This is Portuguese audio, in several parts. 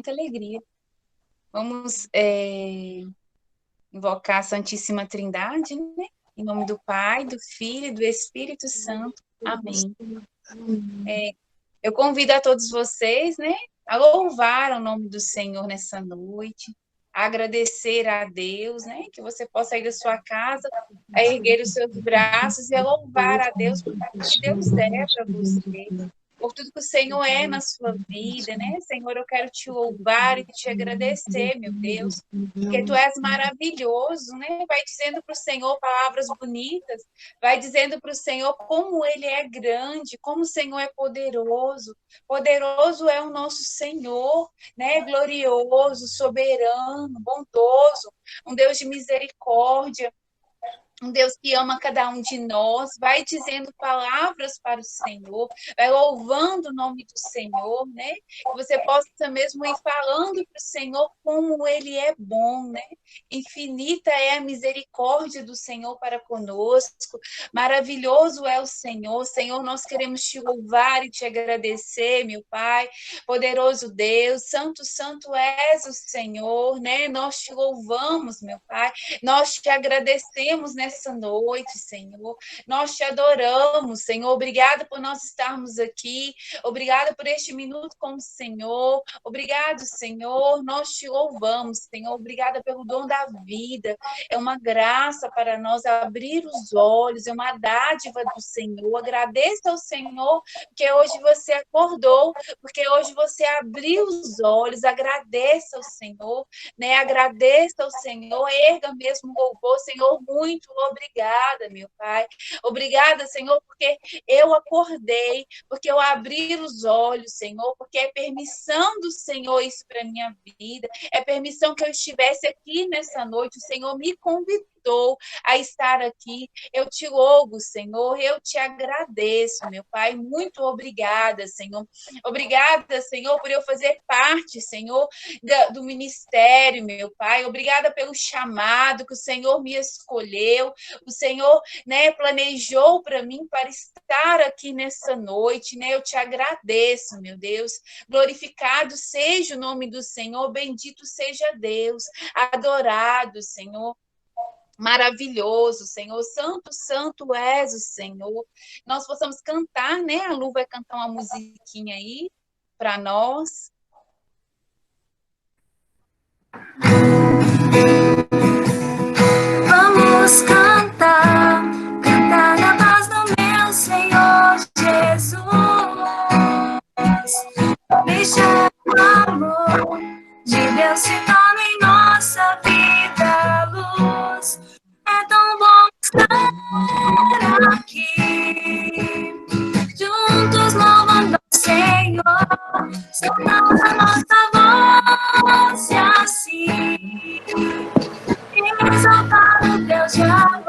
muita alegria. Vamos invocar a Santíssima Trindade, né? Em nome do Pai, do Filho e do Espírito Santo. Amém. Eu convido a todos vocês, né, a louvar o nome do Senhor nessa noite, a agradecer a Deus, né, que você possa ir da sua casa, a erguer os seus braços e a louvar a Deus por tudo que Deus é para você, por tudo que o Senhor é na sua vida, né? Senhor, eu quero te louvar e te agradecer, meu Deus, porque tu és maravilhoso, né? Vai dizendo para o Senhor palavras bonitas, vai dizendo para o Senhor como Ele é grande, como o Senhor é poderoso. Poderoso é o nosso Senhor, né? Glorioso, soberano, bondoso, um Deus de misericórdia, um Deus que ama cada um de nós, vai dizendo palavras para o Senhor, vai louvando o nome do Senhor, né? Que você possa mesmo ir falando para o Senhor como Ele é bom, né? Infinita é a misericórdia do Senhor para conosco, maravilhoso é o Senhor. Senhor, nós queremos te louvar e te agradecer, meu Pai, poderoso Deus, santo, santo és o Senhor, né? Nós te louvamos, meu Pai, nós te agradecemos nessa noite, Senhor. Nós te adoramos, Senhor. Obrigada por nós estarmos aqui. Obrigada por este minuto com o Senhor. Obrigado, Senhor. Nós te louvamos, Senhor. Obrigada pelo dom da vida. É uma graça para nós abrir os olhos. É uma dádiva do Senhor. Agradeça ao Senhor porque hoje você acordou, porque hoje você abriu os olhos. Agradeça ao Senhor, né? Agradeça ao Senhor. Erga mesmo louvor, Senhor, muito obrigada, meu Pai. Obrigada, Senhor, porque eu acordei, porque eu abri os olhos, Senhor, porque é permissão do Senhor isso para minha vida, é permissão que eu estivesse aqui nessa noite, o Senhor me convidou a estar aqui. Eu te louvo, Senhor, eu te agradeço, meu Pai. Muito obrigada, Senhor. Obrigada, Senhor, por eu fazer parte, Senhor, do ministério, meu Pai. Obrigada pelo chamado que o Senhor me escolheu. O Senhor, né, planejou para mim para estar aqui nessa noite, né? Eu te agradeço, meu Deus. Glorificado seja o nome do Senhor, bendito seja Deus, adorado, Senhor. Maravilhoso, Senhor, santo, santo és o Senhor. Nós possamos cantar, né? A Lu vai cantar uma musiquinha aí para nós. Vamos cantar, cantar a paz do meu Senhor Jesus. Deixa o amor de Deus se torne em nossa vida luz. É tão bom estar aqui, juntos louvando o Senhor, soltando a nossa voz e assim exaltar o Deus de amor.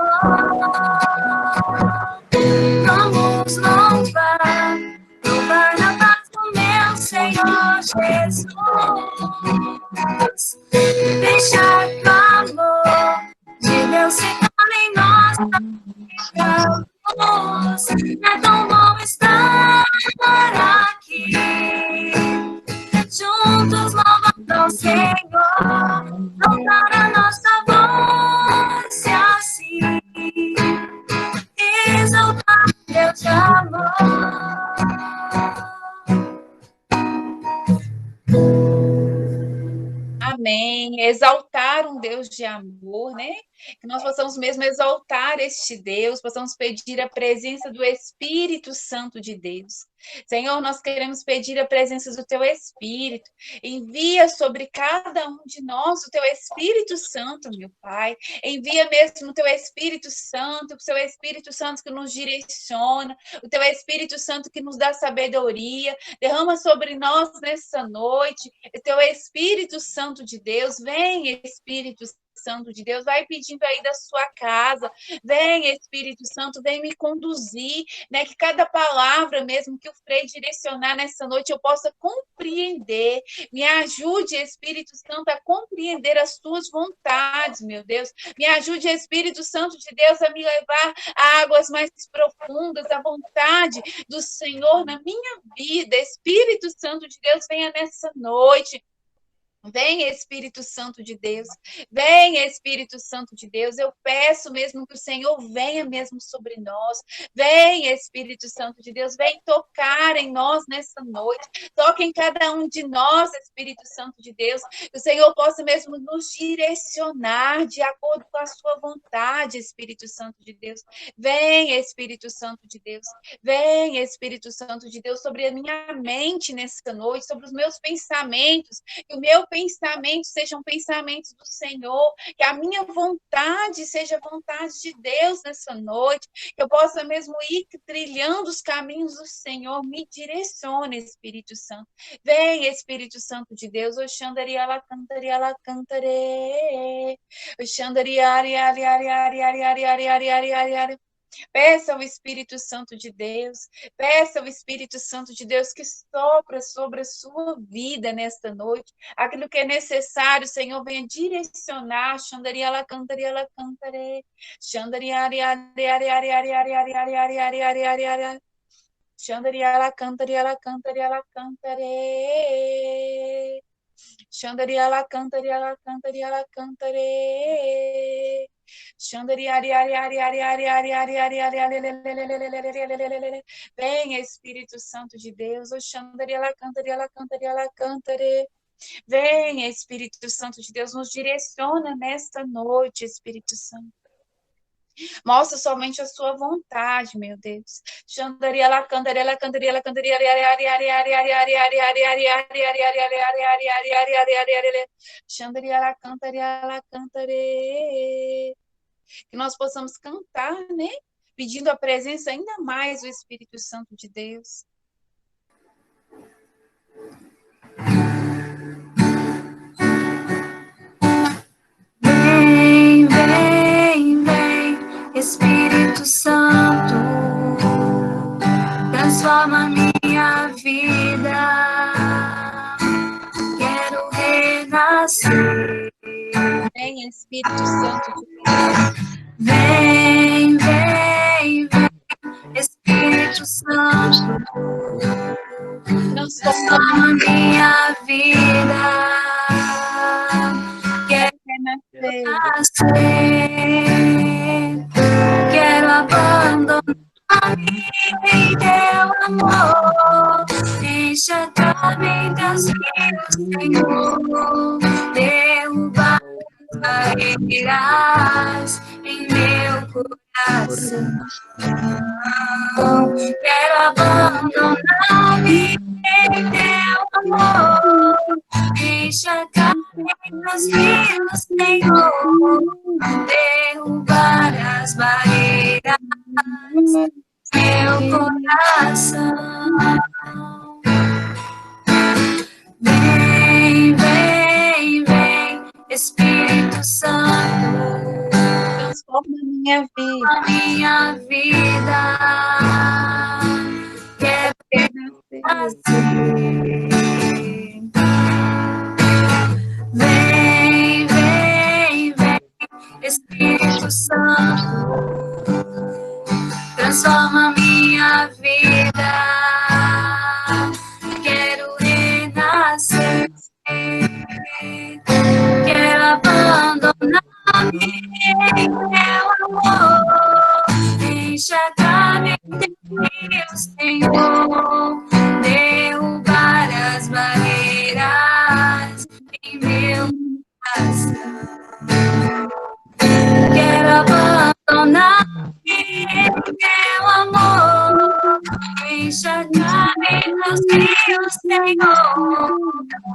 Vamos louvar, louvar a paz do meu Senhor Jesus. Deixar que o amor de Deus se torne em nossa vida. É tão bom estar aqui, juntos louvando ao Senhor, soltar a nossa voz e assim exaltar Deus de amor. Amém. Exaltar um Deus de amor, né? Que nós possamos mesmo exaltar este Deus, possamos pedir a presença do Espírito Santo de Deus. Senhor, nós queremos pedir a presença do Teu Espírito. Envia sobre cada um de nós o Teu Espírito Santo, meu Pai. Envia mesmo o Teu Espírito Santo, o Teu Espírito Santo que nos direciona, o Teu Espírito Santo que nos dá sabedoria. Derrama sobre nós nessa noite o Teu Espírito Santo de Deus. Vem, Espírito Santo de Deus, vai pedindo aí da sua casa, vem Espírito Santo, vem me conduzir, né, que cada palavra mesmo que o Frei direcionar nessa noite eu possa compreender, me ajude Espírito Santo a compreender as tuas vontades, meu Deus, me ajude Espírito Santo de Deus a me levar a águas mais profundas, a vontade do Senhor na minha vida. Espírito Santo de Deus, venha nessa noite, Vem, Espírito Santo de Deus. Vem, Espírito Santo de Deus. Eu peço mesmo que o Senhor venha mesmo sobre nós. Vem, Espírito Santo de Deus. Vem tocar em nós nessa noite. Toque em cada um de nós, Espírito Santo de Deus. Que o Senhor possa mesmo nos direcionar de acordo com a sua vontade, Espírito Santo de Deus. Vem, Espírito Santo de Deus. Vem, Espírito Santo de Deus, sobre a minha mente nessa noite, sobre os meus pensamentos. Que o meu pensamento sejam pensamentos do Senhor, que a minha vontade seja a vontade de Deus nessa noite, que eu possa mesmo ir trilhando os caminhos do Senhor. Me direcione, Espírito Santo. Vem, Espírito Santo de Deus. Oxandaria la cantaria la cantare. Oxandaria ari ari ari ari ari ari ari ari ari ari ari. Peça ao Espírito Santo de Deus, peça ao Espírito Santo de Deus que sopra sobre a sua vida nesta noite. Aquilo que é necessário, Senhor, venha direcionar. Xandaria la cantaria la cantare. Xandaria ari ari ari ari ari ari ari ari ari ari ari ari ari. Xandaria la cantaria la cantaria la cantare. Xandaria la cantaria la cantaria la cantare. Vem, Espírito Santo de Deus. Vem, Espírito Santo de Deus, nos direciona nesta noite, Espírito Santo. Mostra somente a sua vontade, meu Deus. Que nós possamos cantar, né? Pedindo a presença ainda mais do Espírito Santo de Deus. Vem, vem, vem, Espírito Santo, transforma minha vida. Quero renascer. Vem, Espírito Santo de Deus. Vem, vem, vem, Espírito Santo, transforma minha vida. Quero renascer. Quero abandonar-me em teu amor. Enxergar-me teus rios, Senhor. Derrubar barreiras em meu coração. Quero abandonar-me em teu amor. Enxergar-me nos rios, Senhor. Derrubar as barreiras em meu coração. Vem, vem, vem, Espírito Santo, transforma minha vida. a minha vida. Quero renascer. Vem, vem, vem, Espírito Santo, transforma minha vida. Quero renascer. Quero abandonar-me em teu amor. Enxergar-me em Deus, Senhor. Derrubar as barreiras em meu coração. Quero abandonar-me em teu amor. Enxergar-me nos rios, Senhor.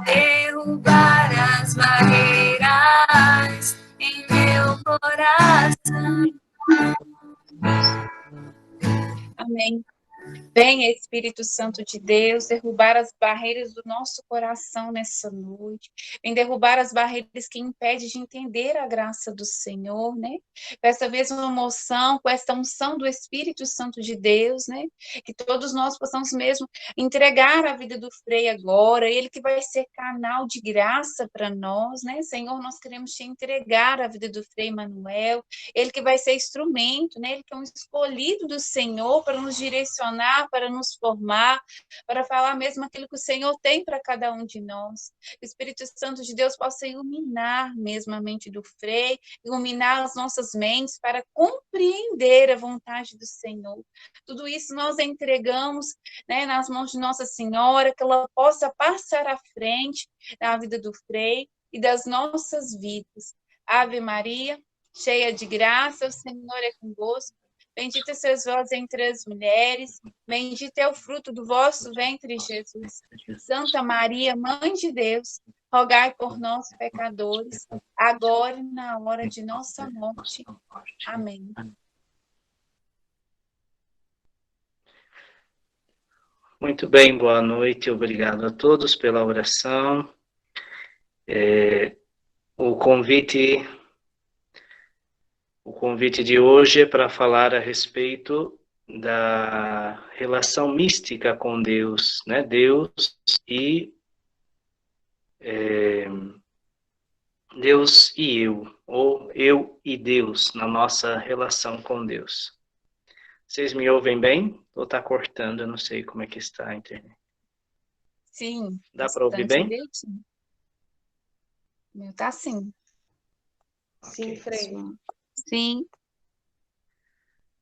Derrubar as barreiras em meu coração. Amém. Vem, Espírito Santo de Deus, derrubar as barreiras do nosso coração nessa noite. Vem derrubar as barreiras que impedem de entender a graça do Senhor, né? Com essa mesma emoção, com essa unção do Espírito Santo de Deus, né? Que todos nós possamos mesmo entregar a vida do Frei agora, ele que vai ser canal de graça para nós, né? Senhor, nós queremos te entregar a vida do Frei Manuel, ele que vai ser instrumento, né? Ele que é um escolhido do Senhor para nos direcionar ensinar, para nos formar, para falar mesmo aquilo que o Senhor tem para cada um de nós. Que o Espírito Santo de Deus possa iluminar mesmo a mente do Frei, iluminar as nossas mentes para compreender a vontade do Senhor. Tudo isso nós entregamos, né, nas mãos de Nossa Senhora, que ela possa passar à frente da vida do Frei e das nossas vidas. Ave Maria, cheia de graça, o Senhor é convosco. Bendita sois vós entre as mulheres, bendito é o fruto do vosso ventre, Jesus. Santa Maria, Mãe de Deus, rogai por nós, pecadores, agora e na hora de nossa morte. Amém. Muito bem, boa noite, obrigado a todos pela oração. O convite de hoje é para falar a respeito da relação mística com Deus, né? Deus e eu, ou eu e Deus, na nossa relação com Deus. Vocês me ouvem bem? Ou está cortando? Eu não sei como é que está a internet. Sim. Dá para ouvir bem? Meu tá sim. Okay. Sim, Frei. Sim.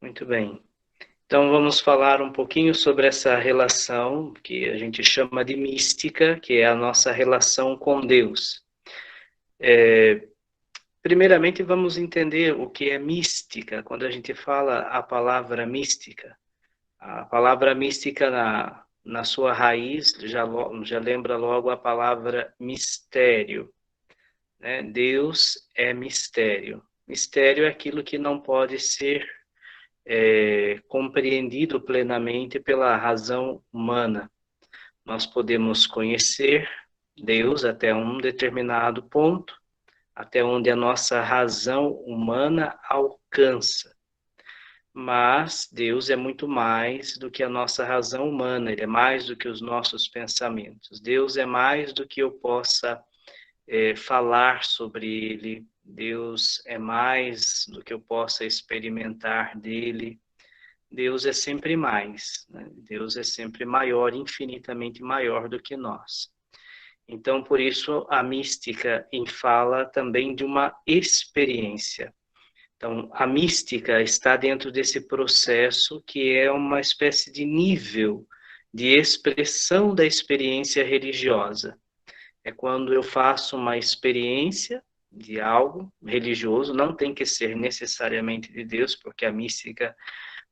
Muito bem. Então vamos falar um pouquinho sobre essa relação que a gente chama de mística, que é a nossa relação com Deus. Primeiramente vamos entender o que é mística. Quando a gente fala a palavra mística na sua raiz já lembra logo a palavra mistério, né? Deus é mistério. Mistério é aquilo que não pode ser compreendido plenamente pela razão humana. Nós podemos conhecer Deus até um determinado ponto, até onde a nossa razão humana alcança. Mas Deus é muito mais do que a nossa razão humana, Ele é mais do que os nossos pensamentos. Deus é mais do que eu possa falar sobre Ele. Deus é mais do que eu possa experimentar dEle. Deus é sempre mais, né? Deus é sempre maior, infinitamente maior do que nós. Então, por isso, a mística fala também de uma experiência. Então, a mística está dentro desse processo que é uma espécie de nível de expressão da experiência religiosa. É quando eu faço uma experiência de algo religioso, não tem que ser necessariamente de Deus, porque a mística,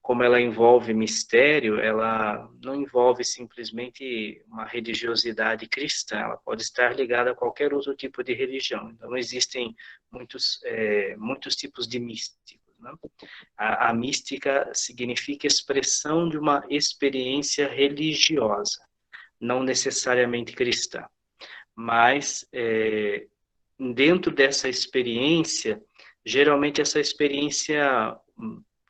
como ela envolve mistério, ela não envolve simplesmente uma religiosidade cristã, ela pode estar ligada a qualquer outro tipo de religião. Então, existem muitos tipos de místicos, né? A mística significa expressão de uma experiência religiosa, não necessariamente cristã. Mas, dentro dessa experiência, geralmente essa experiência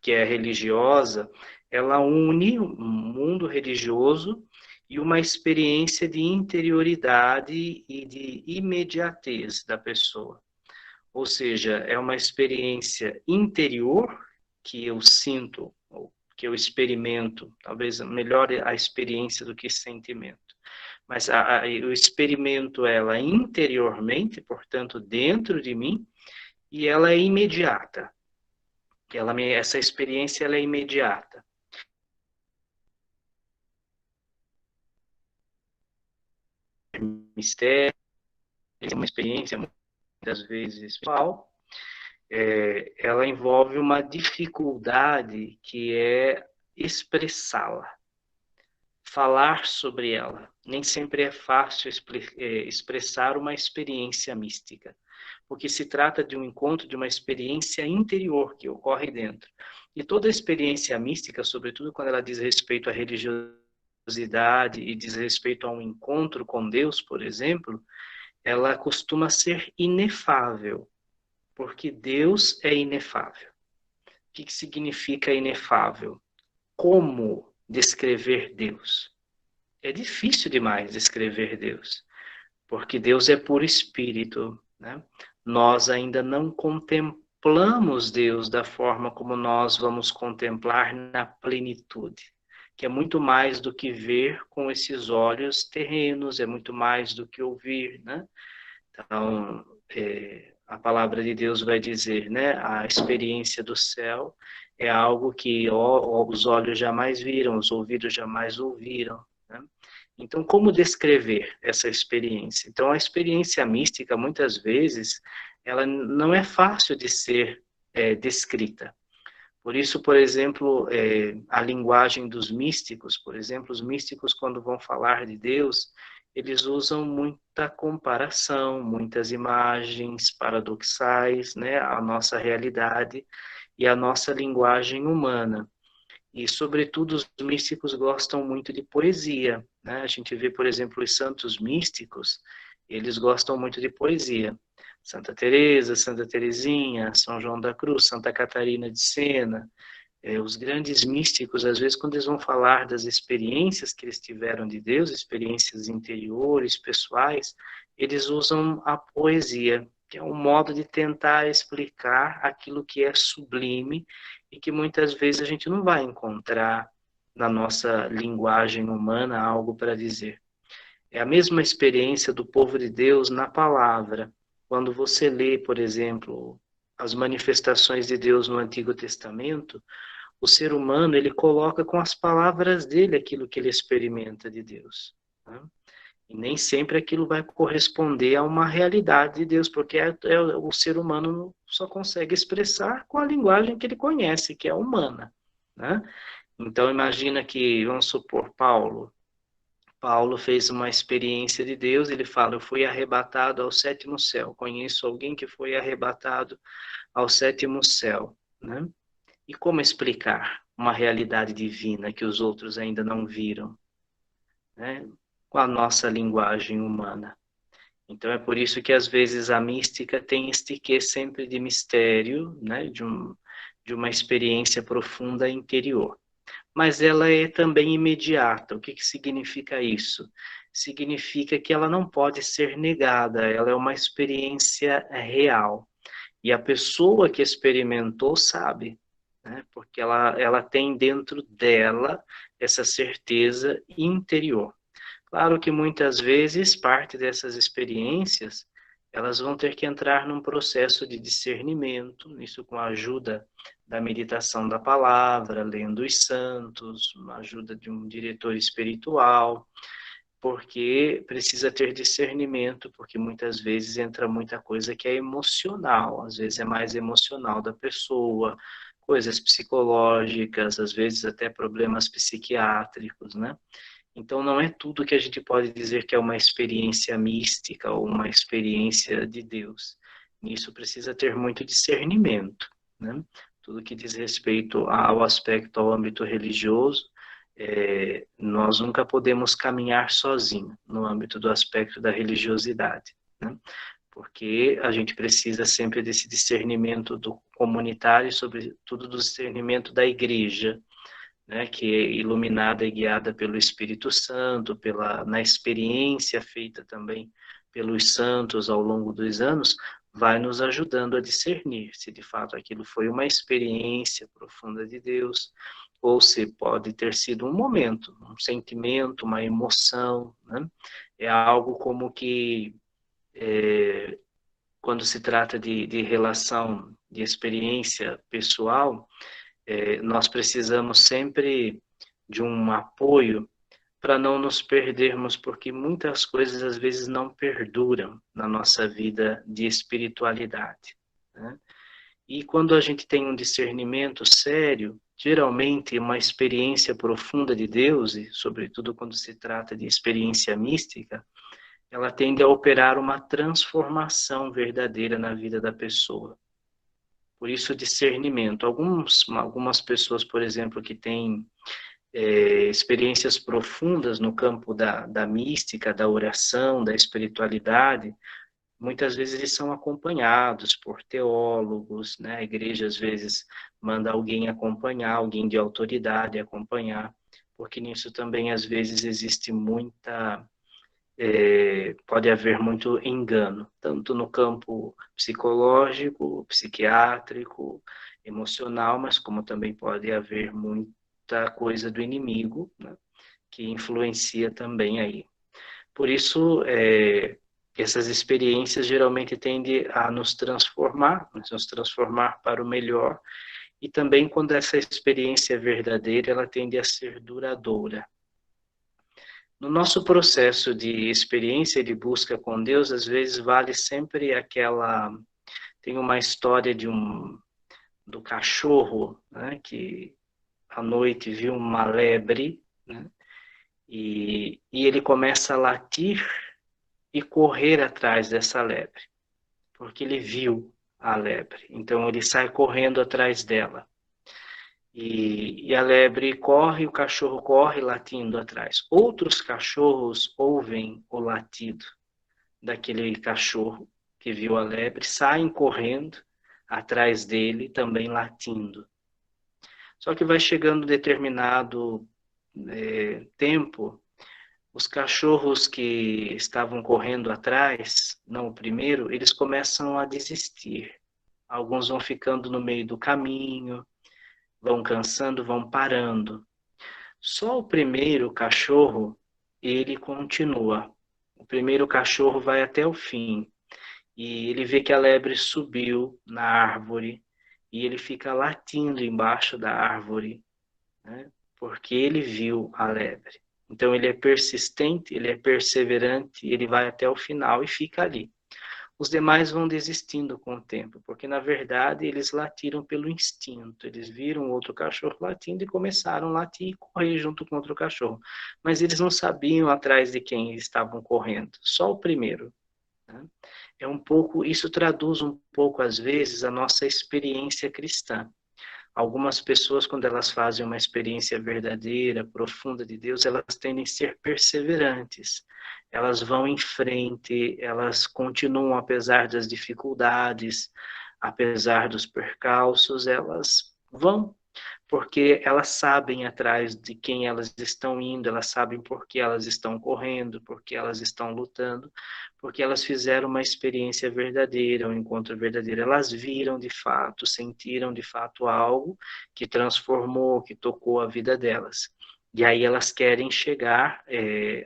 que é religiosa, ela une um mundo religioso e uma experiência de interioridade e de imediatez da pessoa. Ou seja, é uma experiência interior que eu sinto, ou que eu experimento, talvez melhor a experiência do que sentimento. Mas eu experimento ela interiormente, portanto, dentro de mim, e ela é imediata. Essa experiência ela é imediata. Mistério, é uma experiência muitas vezes pessoal, ela envolve uma dificuldade que é expressá-la, falar sobre ela. Nem sempre é fácil expressar uma experiência mística, porque se trata de um encontro, de uma experiência interior que ocorre dentro. E toda experiência mística, sobretudo quando ela diz respeito à religiosidade e diz respeito a um encontro com Deus, por exemplo, ela costuma ser inefável, porque Deus é inefável. O que significa inefável? Como descrever Deus? É difícil demais descrever Deus, porque Deus é puro espírito, né? Nós ainda não contemplamos Deus da forma como nós vamos contemplar na plenitude. que é muito mais do que ver com esses olhos terrenos, é muito mais do que ouvir, né? Então, a palavra de Deus vai dizer, né? A experiência do céu é algo que os olhos jamais viram, os ouvidos jamais ouviram, né? Então, como descrever essa experiência? Então, a experiência mística, muitas vezes, ela não é fácil de ser descrita. Por isso, por exemplo, a linguagem dos místicos, por exemplo, os místicos, quando vão falar de Deus, eles usam muita comparação, muitas imagens paradoxais, né, à nossa realidade e à nossa linguagem humana. E, sobretudo, os místicos gostam muito de poesia, né? A gente vê, por exemplo, os santos místicos, eles gostam muito de poesia. Santa Teresa, Santa Teresinha, São João da Cruz, Santa Catarina de Sena, os grandes místicos, às vezes, quando eles vão falar das experiências que eles tiveram de Deus, experiências interiores, pessoais, eles usam a poesia, que é um modo de tentar explicar aquilo que é sublime e que muitas vezes a gente não vai encontrar na nossa linguagem humana algo para dizer. É a mesma experiência do povo de Deus na palavra. Quando você lê, por exemplo, as manifestações de Deus no Antigo Testamento, o ser humano, ele coloca com as palavras dele aquilo que ele experimenta de Deus, né? E nem sempre aquilo vai corresponder a uma realidade de Deus, porque o ser humano só consegue expressar com a linguagem que ele conhece, que é humana, né? Então, imagina que, vamos supor, Paulo fez uma experiência de Deus, ele fala, eu fui arrebatado ao sétimo céu, conheço alguém que foi arrebatado ao sétimo céu, né? E como explicar uma realidade divina que os outros ainda não viram, né? Com a nossa linguagem humana. Então é por isso que às vezes a mística tem este quê sempre de mistério, né? De uma experiência profunda interior. Mas ela é também imediata. O que significa isso? Significa que ela não pode ser negada, ela é uma experiência real. E a pessoa que experimentou sabe, né? Porque ela tem dentro dela essa certeza interior. Claro que muitas vezes parte dessas experiências elas vão ter que entrar num processo de discernimento, isso com a ajuda da meditação da palavra, lendo os santos, a ajuda de um diretor espiritual, porque precisa ter discernimento, porque muitas vezes entra muita coisa que é emocional, às vezes é mais emocional da pessoa, coisas psicológicas, às vezes até problemas psiquiátricos, né? Então não é tudo que a gente pode dizer que é uma experiência mística ou uma experiência de Deus. Nisso precisa ter muito discernimento, né? Tudo que diz respeito ao aspecto, ao âmbito religioso, nós nunca podemos caminhar sozinho no âmbito do aspecto da religiosidade, né? Porque a gente precisa sempre desse discernimento do comunitário e, sobretudo, do discernimento da igreja, né, que é iluminada e guiada pelo Espírito Santo, na experiência feita também pelos santos ao longo dos anos, vai nos ajudando a discernir se de fato aquilo foi uma experiência profunda de Deus, ou se pode ter sido um momento, um sentimento, uma emoção, né? É algo como que, quando se trata de relação, de experiência pessoal, nós precisamos sempre de um apoio para não nos perdermos, porque muitas coisas às vezes não perduram na nossa vida de espiritualidade, né? E quando a gente tem um discernimento sério, geralmente uma experiência profunda de Deus, e sobretudo quando se trata de experiência mística, ela tende a operar uma transformação verdadeira na vida da pessoa. Por isso, discernimento. Algumas pessoas, por exemplo, que têm experiências profundas no campo da mística, da oração, da espiritualidade, muitas vezes eles são acompanhados por teólogos, né? A igreja, às vezes, manda alguém acompanhar, alguém de autoridade acompanhar, porque nisso também, às vezes, existe pode haver muito engano, tanto no campo psicológico, psiquiátrico, emocional, mas como também pode haver muita coisa do inimigo, né, que influencia também aí. Por isso, essas experiências geralmente tendem a nos transformar para o melhor, e também quando essa experiência é verdadeira, ela tende a ser duradoura. No nosso processo de experiência e de busca com Deus, às vezes vale sempre aquela... Tem uma história do cachorro, né, que à noite viu uma lebre, né, e ele começa a latir e correr atrás dessa lebre, porque ele viu a lebre. Então ele sai correndo atrás dela. E a lebre corre, o cachorro corre latindo atrás. Outros cachorros ouvem o latido daquele cachorro que viu a lebre, saem correndo atrás dele, também latindo. Só que vai chegando determinado tempo, os cachorros que estavam correndo atrás, não o primeiro, eles começam a desistir. Alguns vão ficando no meio do caminho, vão cansando, vão parando. Só o primeiro cachorro, ele continua. O primeiro cachorro vai até o fim. E ele vê que a lebre subiu na árvore e ele fica latindo embaixo da árvore, né? Porque ele viu a lebre. Então ele é persistente, ele é perseverante, ele vai até o final e fica ali. Os demais vão desistindo com o tempo, porque na verdade eles latiram pelo instinto. Eles viram outro cachorro latindo e começaram a latir e correr junto com outro cachorro. Mas eles não sabiam atrás de quem estavam correndo, só o primeiro, né? Isso traduz um pouco, às vezes, a nossa experiência cristã. Algumas pessoas, quando elas fazem uma experiência verdadeira, profunda de Deus, elas tendem a ser perseverantes. Elas vão em frente, elas continuam apesar das dificuldades, apesar dos percalços, elas vão, porque elas sabem atrás de quem elas estão indo, elas sabem por que elas estão correndo, por que elas estão lutando, porque elas fizeram uma experiência verdadeira, um encontro verdadeiro. Elas viram de fato, sentiram de fato algo que transformou, que tocou a vida delas. E aí elas querem chegar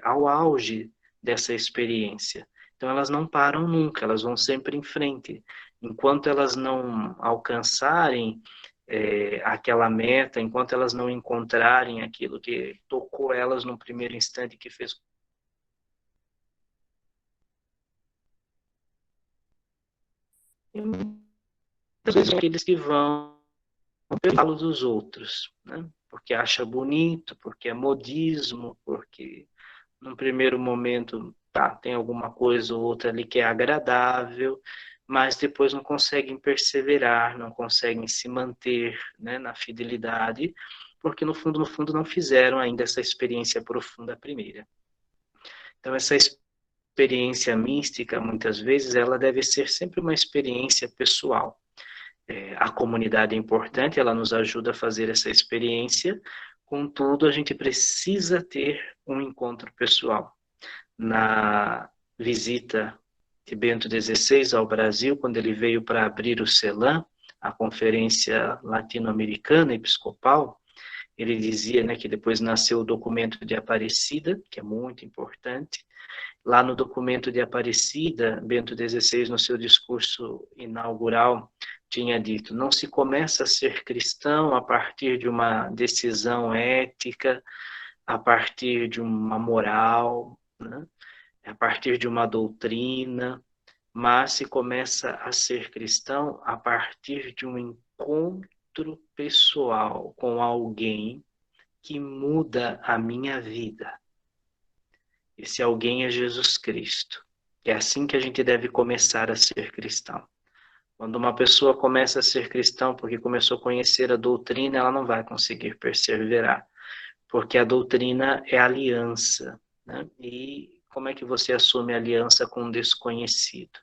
ao auge dessa experiência. Então elas não param nunca, elas vão sempre em frente. Enquanto elas não alcançarem aquela meta, enquanto elas não encontrarem aquilo que tocou elas no primeiro instante, que fez às vezes aqueles que vão pelo dos outros, né? Porque acha bonito, porque é modismo, porque num primeiro momento tem alguma coisa ou outra ali que é agradável, mas depois não conseguem perseverar, não conseguem se manter, né, na fidelidade, porque no fundo não fizeram ainda essa experiência profunda primeira. Então essa experiência mística, muitas vezes, ela deve ser sempre uma experiência pessoal. A comunidade é importante, ela nos ajuda a fazer essa experiência, contudo, a gente precisa ter um encontro pessoal. Na visita de Bento XVI ao Brasil, quando ele veio para abrir o CELAM, a Conferência Latino-Americana Episcopal, ele dizia, né, que depois nasceu o documento de Aparecida, que é muito importante. Lá no documento de Aparecida, Bento XVI, no seu discurso inaugural, tinha dito: não se começa a ser cristão a partir de uma decisão ética, a partir de uma moral, né? A partir de uma doutrina, mas se começa a ser cristão a partir de um encontro pessoal com alguém que muda a minha vida. Esse alguém é Jesus Cristo. É assim que a gente deve começar a ser cristão. Quando uma pessoa começa a ser cristão porque começou a conhecer a doutrina, ela não vai conseguir perseverar, porque a doutrina é aliança, né? E como é que você assume aliança com um desconhecido?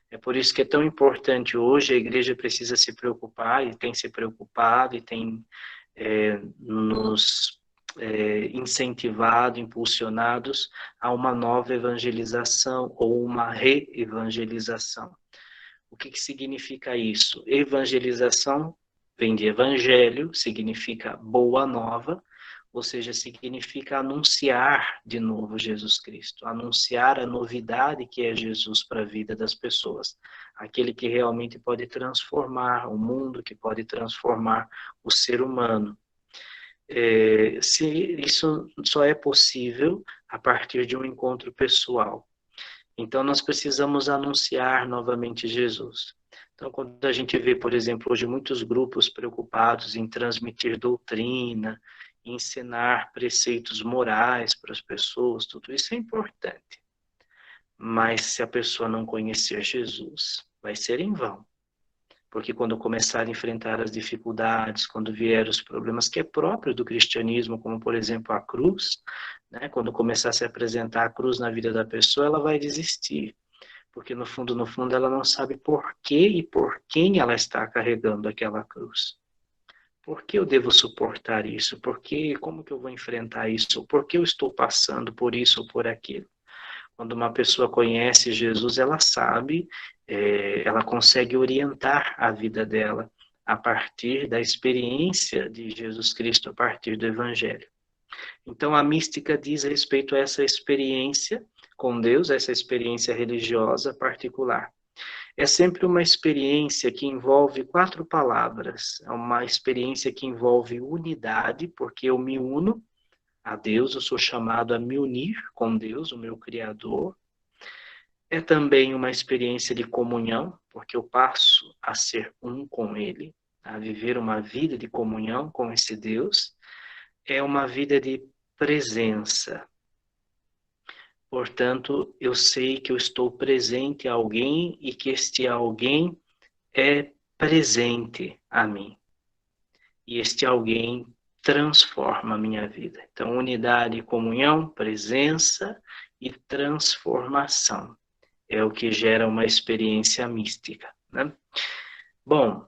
É por isso que é tão importante hoje, a igreja precisa se preocupar, e tem se preocupado, e tem nos incentivado, impulsionados a uma nova evangelização ou uma reevangelização. O que significa isso? Evangelização vem de evangelho, significa boa nova, ou seja, significa anunciar de novo Jesus Cristo, anunciar a novidade que é Jesus para a vida das pessoas, aquele que realmente pode transformar o mundo, que pode transformar o ser humano. Isso só é possível a partir de um encontro pessoal. Então, nós precisamos anunciar novamente Jesus. Então, quando a gente vê, por exemplo, hoje muitos grupos preocupados em transmitir doutrina, ensinar preceitos morais para as pessoas, tudo isso é importante. Mas se a pessoa não conhecer Jesus, vai ser em vão. Porque quando começar a enfrentar as dificuldades, quando vier os problemas que é próprio do cristianismo, como por exemplo a cruz, né? Quando começar a se apresentar a cruz na vida da pessoa, ela vai desistir. Porque no fundo, ela não sabe por que e por quem ela está carregando aquela cruz. Por que eu devo suportar isso? Como que eu vou enfrentar isso? Por que eu estou passando por isso ou por aquilo? Quando uma pessoa conhece Jesus, ela sabe, ela consegue orientar a vida dela a partir da experiência de Jesus Cristo, a partir do Evangelho. Então, a mística diz respeito a essa experiência com Deus, essa experiência religiosa particular. É sempre uma experiência que envolve 4 palavras. É uma experiência que envolve unidade, porque eu me uno a Deus, eu sou chamado a me unir com Deus, o meu Criador. É também uma experiência de comunhão, porque eu passo a ser um com Ele, a viver uma vida de comunhão com esse Deus. É uma vida de presença. Portanto, eu sei que eu estou presente a alguém e que este alguém é presente a mim. E este alguém transforma a minha vida. Então, unidade, comunhão, presença e transformação é o que gera uma experiência mística, né? Bom,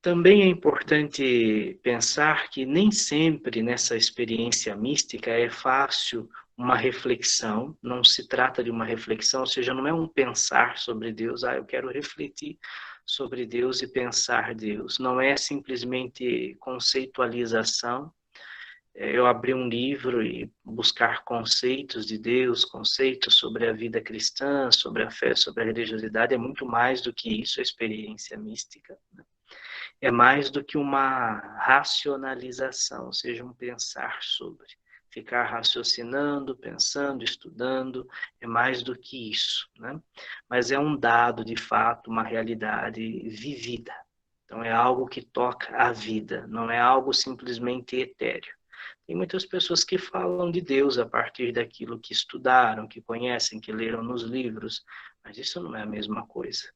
também é importante pensar que nem sempre nessa experiência mística é fácil uma reflexão, não se trata de uma reflexão, ou seja, não é um pensar sobre Deus, eu quero refletir sobre Deus e pensar Deus. Não é simplesmente conceitualização, eu abrir um livro e buscar conceitos de Deus, conceitos sobre a vida cristã, sobre a fé, sobre a religiosidade, é muito mais do que isso, a experiência mística, né? É mais do que uma racionalização, ou seja, um pensar sobre. Ficar raciocinando, pensando, estudando, é mais do que isso, né? Mas é um dado, de fato, uma realidade vivida. Então, é algo que toca a vida, não é algo simplesmente etéreo. Tem muitas pessoas que falam de Deus a partir daquilo que estudaram, que conhecem, que leram nos livros, mas isso não é a mesma coisa.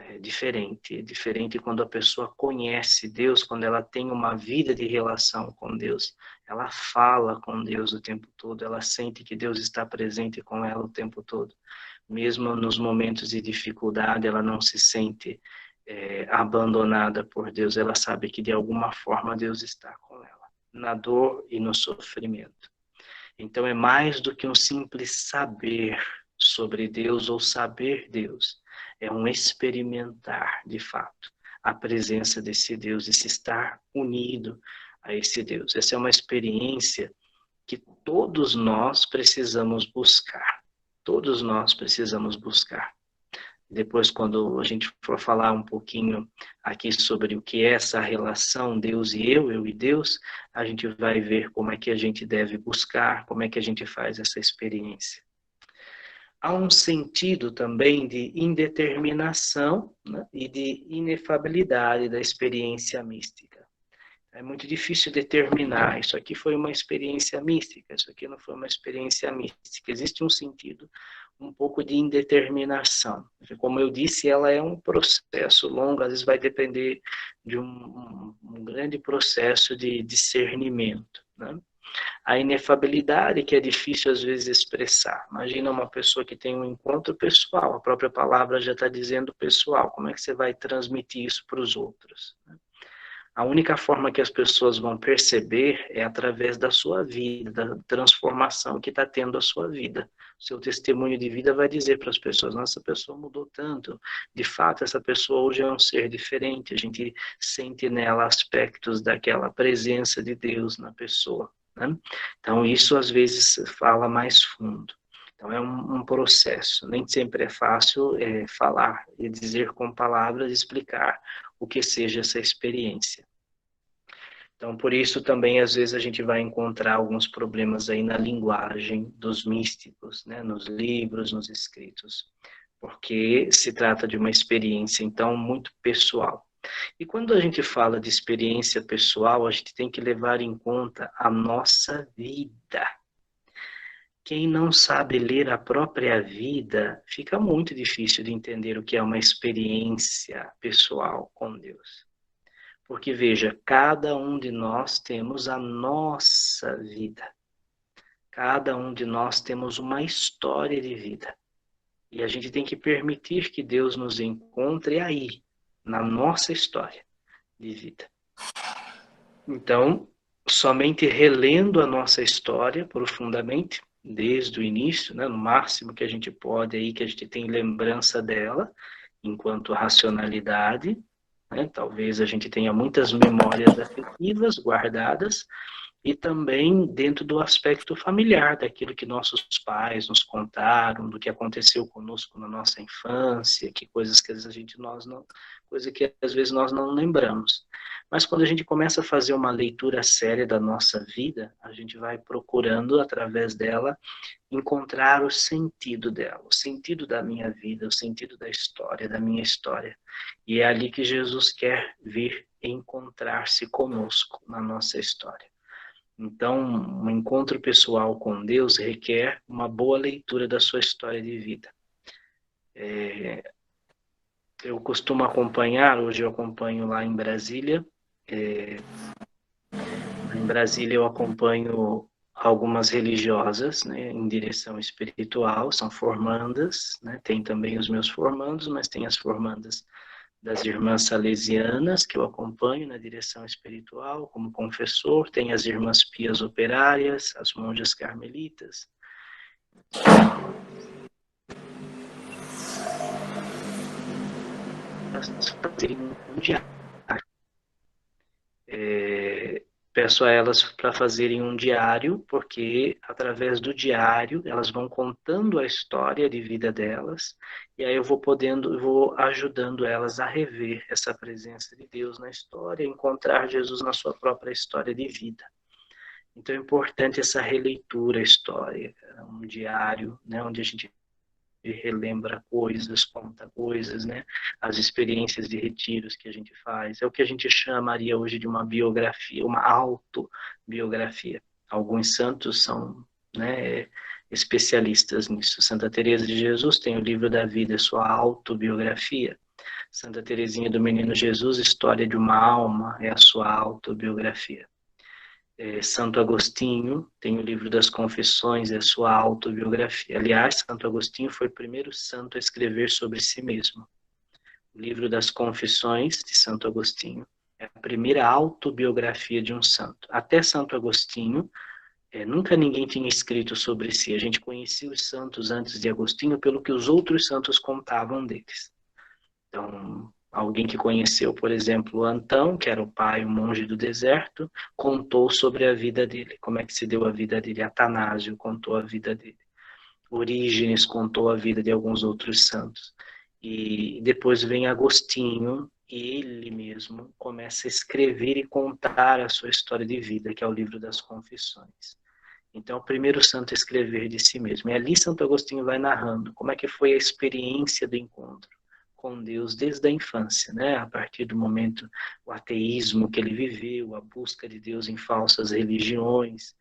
É diferente quando a pessoa conhece Deus, quando ela tem uma vida de relação com Deus, ela fala com Deus o tempo todo, ela sente que Deus está presente com ela o tempo todo. Mesmo nos momentos de dificuldade, ela não se sente abandonada por Deus, ela sabe que de alguma forma Deus está com ela, na dor e no sofrimento. Então é mais do que um simples saber sobre Deus ou saber Deus, é um experimentar, de fato, a presença desse Deus e se estar unido a esse Deus. Essa é uma experiência que todos nós precisamos buscar. Todos nós precisamos buscar. Depois, quando a gente for falar um pouquinho aqui sobre o que é essa relação Deus e eu e Deus, a gente vai ver como é que a gente deve buscar, como é que a gente faz essa experiência. Há um sentido também de indeterminação, né, e de inefabilidade da experiência mística. É muito difícil determinar, isso aqui foi uma experiência mística, isso aqui não foi uma experiência mística. Existe um sentido um pouco de indeterminação. Como eu disse, ela é um processo longo, às vezes vai depender de um grande processo de discernimento, né? A inefabilidade que é difícil às vezes expressar. Imagina uma pessoa que tem um encontro pessoal, a própria palavra já está dizendo pessoal, como é que você vai transmitir isso para os outros, né? A única forma que as pessoas vão perceber é através da sua vida, da transformação que está tendo a sua vida. O seu testemunho de vida vai dizer para as pessoas: nossa, essa pessoa mudou tanto. De fato, essa pessoa hoje é um ser diferente. A gente sente nela aspectos daquela presença de Deus na pessoa, né? Então, isso às vezes fala mais fundo. Então, é um processo. Nem sempre é fácil falar e dizer com palavras, explicar o que seja essa experiência. Então, por isso também, às vezes, a gente vai encontrar alguns problemas aí na linguagem dos místicos, né? Nos livros, nos escritos, porque se trata de uma experiência, então, muito pessoal. E quando a gente fala de experiência pessoal, a gente tem que levar em conta a nossa vida. Quem não sabe ler a própria vida, fica muito difícil de entender o que é uma experiência pessoal com Deus. Porque, veja, cada um de nós temos a nossa vida. Cada um de nós temos uma história de vida. E a gente tem que permitir que Deus nos encontre aí, na nossa história de vida. Então, somente relendo a nossa história profundamente, desde o início, né, no máximo que a gente pode, aí, que a gente tem lembrança dela, enquanto racionalidade, né, talvez a gente tenha muitas memórias afetivas guardadas, e também dentro do aspecto familiar, daquilo que nossos pais nos contaram, do que aconteceu conosco na nossa infância, que coisas que às vezes nós não lembramos. Mas quando a gente começa a fazer uma leitura séria da nossa vida, a gente vai procurando, através dela, encontrar o sentido dela, o sentido da minha vida, o sentido da história, da minha história. E é ali que Jesus quer vir encontrar-se conosco na nossa história. Então, um encontro pessoal com Deus requer uma boa leitura da sua história de vida. Eu costumo acompanhar, hoje eu acompanho lá em Brasília. Em Brasília eu acompanho algumas religiosas, né, em direção espiritual, são formandas, né, tem também os meus formandos, mas tem as formandas das irmãs salesianas, que eu acompanho na direção espiritual como confessor, tem as irmãs pias operárias, as monjas carmelitas. Peço a elas para fazerem um diário, porque através do diário elas vão contando a história de vida delas, e aí eu vou ajudando elas a rever essa presença de Deus na história, encontrar Jesus na sua própria história de vida. Então é importante essa releitura histórica, um diário, né, onde a gente relembra coisas, conta coisas, né? As experiências de retiros que a gente faz. É o que a gente chamaria hoje de uma biografia, uma autobiografia. Alguns santos são, né, especialistas nisso. Santa Teresa de Jesus tem o livro da vida, sua autobiografia. Santa Teresinha do Menino Jesus, História de uma Alma, é a sua autobiografia. Santo Agostinho tem o livro das Confissões, é a sua autobiografia. Aliás, Santo Agostinho foi o primeiro santo a escrever sobre si mesmo. O livro das Confissões, de Santo Agostinho, é a primeira autobiografia de um santo. Até Santo Agostinho, nunca ninguém tinha escrito sobre si. A gente conhecia os santos antes de Agostinho pelo que os outros santos contavam deles. Então, alguém que conheceu, por exemplo, Antão, que era o pai, o monge do deserto, contou sobre a vida dele, como é que se deu a vida dele. Atanásio contou a vida dele. Orígenes contou a vida de alguns outros santos. E depois vem Agostinho, e ele mesmo começa a escrever e contar a sua história de vida, que é o livro das Confissões. Então, o primeiro santo a escrever de si mesmo. E ali Santo Agostinho vai narrando como é que foi a experiência do encontro com Deus desde a infância, né? A partir do momento, o ateísmo que ele viveu, a busca de Deus em falsas religiões,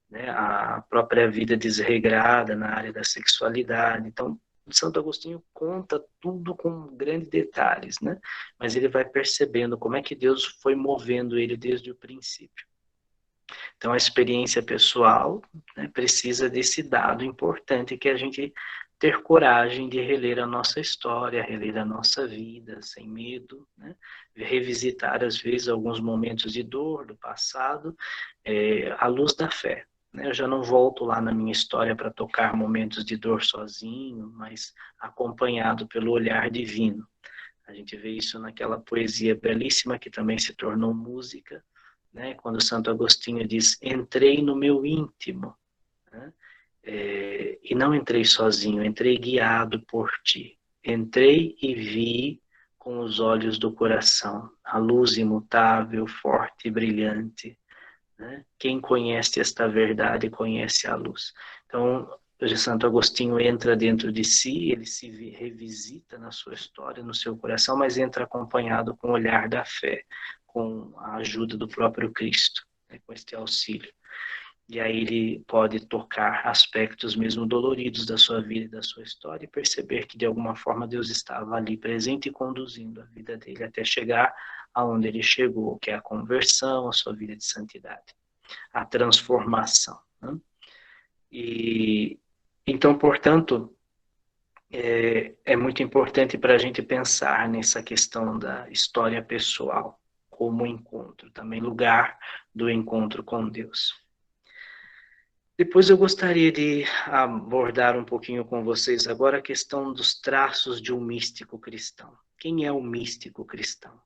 né? A própria vida desregrada na área da sexualidade. Então, Santo Agostinho conta tudo com grandes detalhes, né? Mas ele vai percebendo como é que Deus foi movendo ele desde o princípio. Então, a experiência pessoal, né, precisa desse dado importante que a gente ter coragem de reler a nossa história, reler a nossa vida, sem medo, né? Revisitar, às vezes, alguns momentos de dor do passado, à luz da fé. Né? Eu já não volto lá na minha história para tocar momentos de dor sozinho, mas acompanhado pelo olhar divino. A gente vê isso naquela poesia belíssima que também se tornou música, né? Quando Santo Agostinho diz: entrei no meu íntimo, né? E não entrei sozinho, entrei guiado por ti. Entrei e vi com os olhos do coração a luz imutável, forte e brilhante, né? Quem conhece esta verdade conhece a luz. Então, hoje Santo Agostinho entra dentro de si, ele se revisita na sua história, no seu coração, mas entra acompanhado com o olhar da fé, com a ajuda do próprio Cristo, né? Com este auxílio. E aí ele pode tocar aspectos mesmo doloridos da sua vida e da sua história e perceber que de alguma forma Deus estava ali presente e conduzindo a vida dele até chegar aonde ele chegou, que é a conversão, a sua vida de santidade, a transformação, né? E então, portanto, é muito importante para a gente pensar nessa questão da história pessoal como encontro, também lugar do encontro com Deus. Depois eu gostaria de abordar um pouquinho com vocês agora a questão dos traços de um místico cristão. Quem é o místico cristão?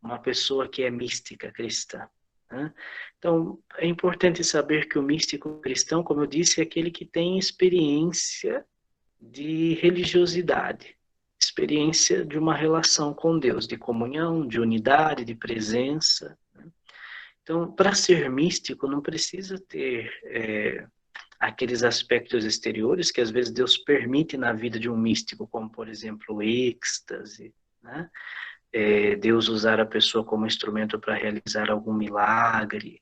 Uma pessoa que é mística cristã, né? Então, é importante saber que o místico cristão, como eu disse, é aquele que tem experiência de religiosidade, experiência de uma relação com Deus, de comunhão, de unidade, de presença. Então, para ser místico, não precisa ter aqueles aspectos exteriores que às vezes Deus permite na vida de um místico, como, por exemplo, o êxtase, né? Deus usar a pessoa como instrumento para realizar algum milagre,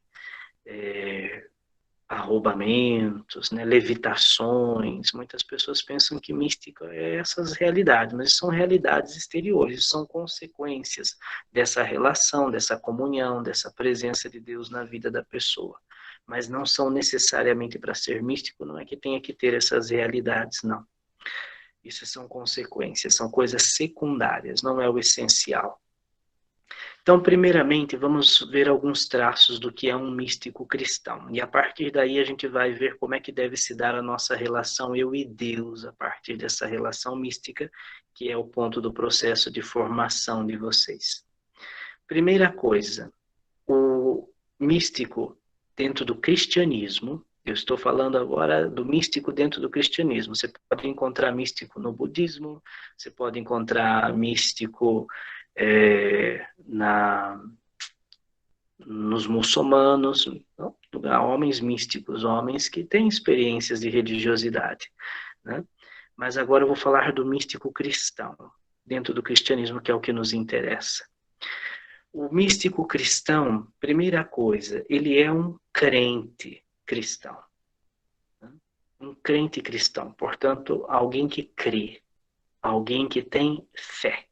arrobamentos, né? Levitações. Muitas pessoas pensam que místico é essas realidades, mas são realidades exteriores, são consequências dessa relação, dessa comunhão, dessa presença de Deus na vida da pessoa. Mas não são necessariamente para ser místico, não é que tenha que ter essas realidades, não. Isso são consequências, são coisas secundárias, não é o essencial. Então, primeiramente, vamos ver alguns traços do que é um místico cristão. E a partir daí a gente vai ver como é que deve se dar a nossa relação, eu e Deus, a partir dessa relação mística, que é o ponto do processo de formação de vocês. Primeira coisa, o místico dentro do cristianismo, eu estou falando agora do místico dentro do cristianismo. Você pode encontrar místico no budismo, você pode encontrar místico nos muçulmanos, homens místicos, homens que têm experiências de religiosidade, né? Mas agora eu vou falar do místico cristão, dentro do cristianismo, que é o que nos interessa. O místico cristão, primeira coisa, ele é um crente cristão. Um crente cristão, portanto, alguém que crê, alguém que tem fé.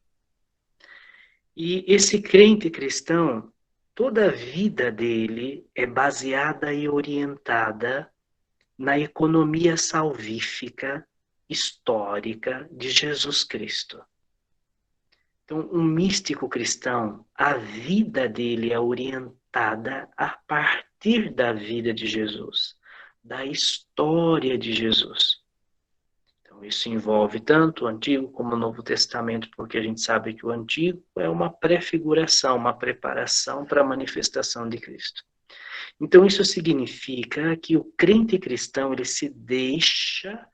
E esse crente cristão, toda a vida dele é baseada e orientada na economia salvífica histórica de Jesus Cristo. Então, um místico cristão, a vida dele é orientada a partir da vida de Jesus, da história de Jesus. Então, isso envolve tanto o Antigo como o Novo Testamento, porque a gente sabe que o Antigo é uma prefiguração, uma preparação para a manifestação de Cristo. Então, isso significa que o crente cristão ele se deixa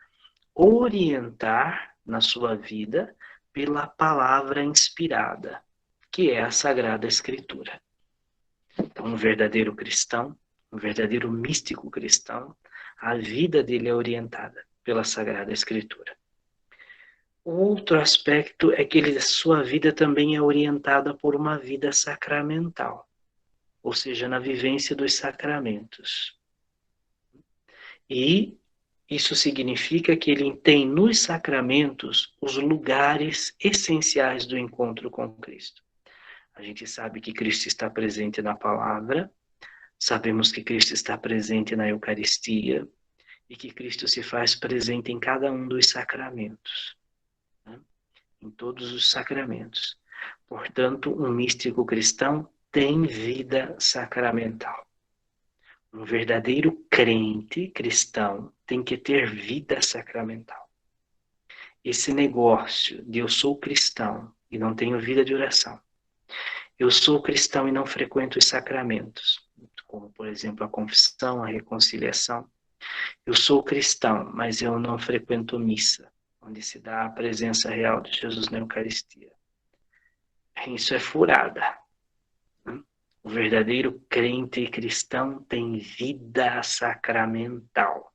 orientar na sua vida pela palavra inspirada, que é a Sagrada Escritura. Então, um verdadeiro cristão, um verdadeiro místico cristão, a vida dele é orientada pela Sagrada Escritura. Outro aspecto é que sua vida também é orientada por uma vida sacramental, ou seja, na vivência dos sacramentos. E isso significa que ele tem nos sacramentos os lugares essenciais do encontro com Cristo. A gente sabe que Cristo está presente na palavra, sabemos que Cristo está presente na Eucaristia, e que Cristo se faz presente em cada um dos sacramentos, né? Em todos os sacramentos. Portanto, um místico cristão tem vida sacramental. Um verdadeiro crente cristão tem que ter vida sacramental. Esse negócio de eu sou cristão e não tenho vida de oração, eu sou cristão e não frequento os sacramentos, como, por exemplo, a confissão, a reconciliação. Eu sou cristão, mas eu não frequento missa, onde se dá a presença real de Jesus na Eucaristia. Isso é furada. O verdadeiro crente cristão tem vida sacramental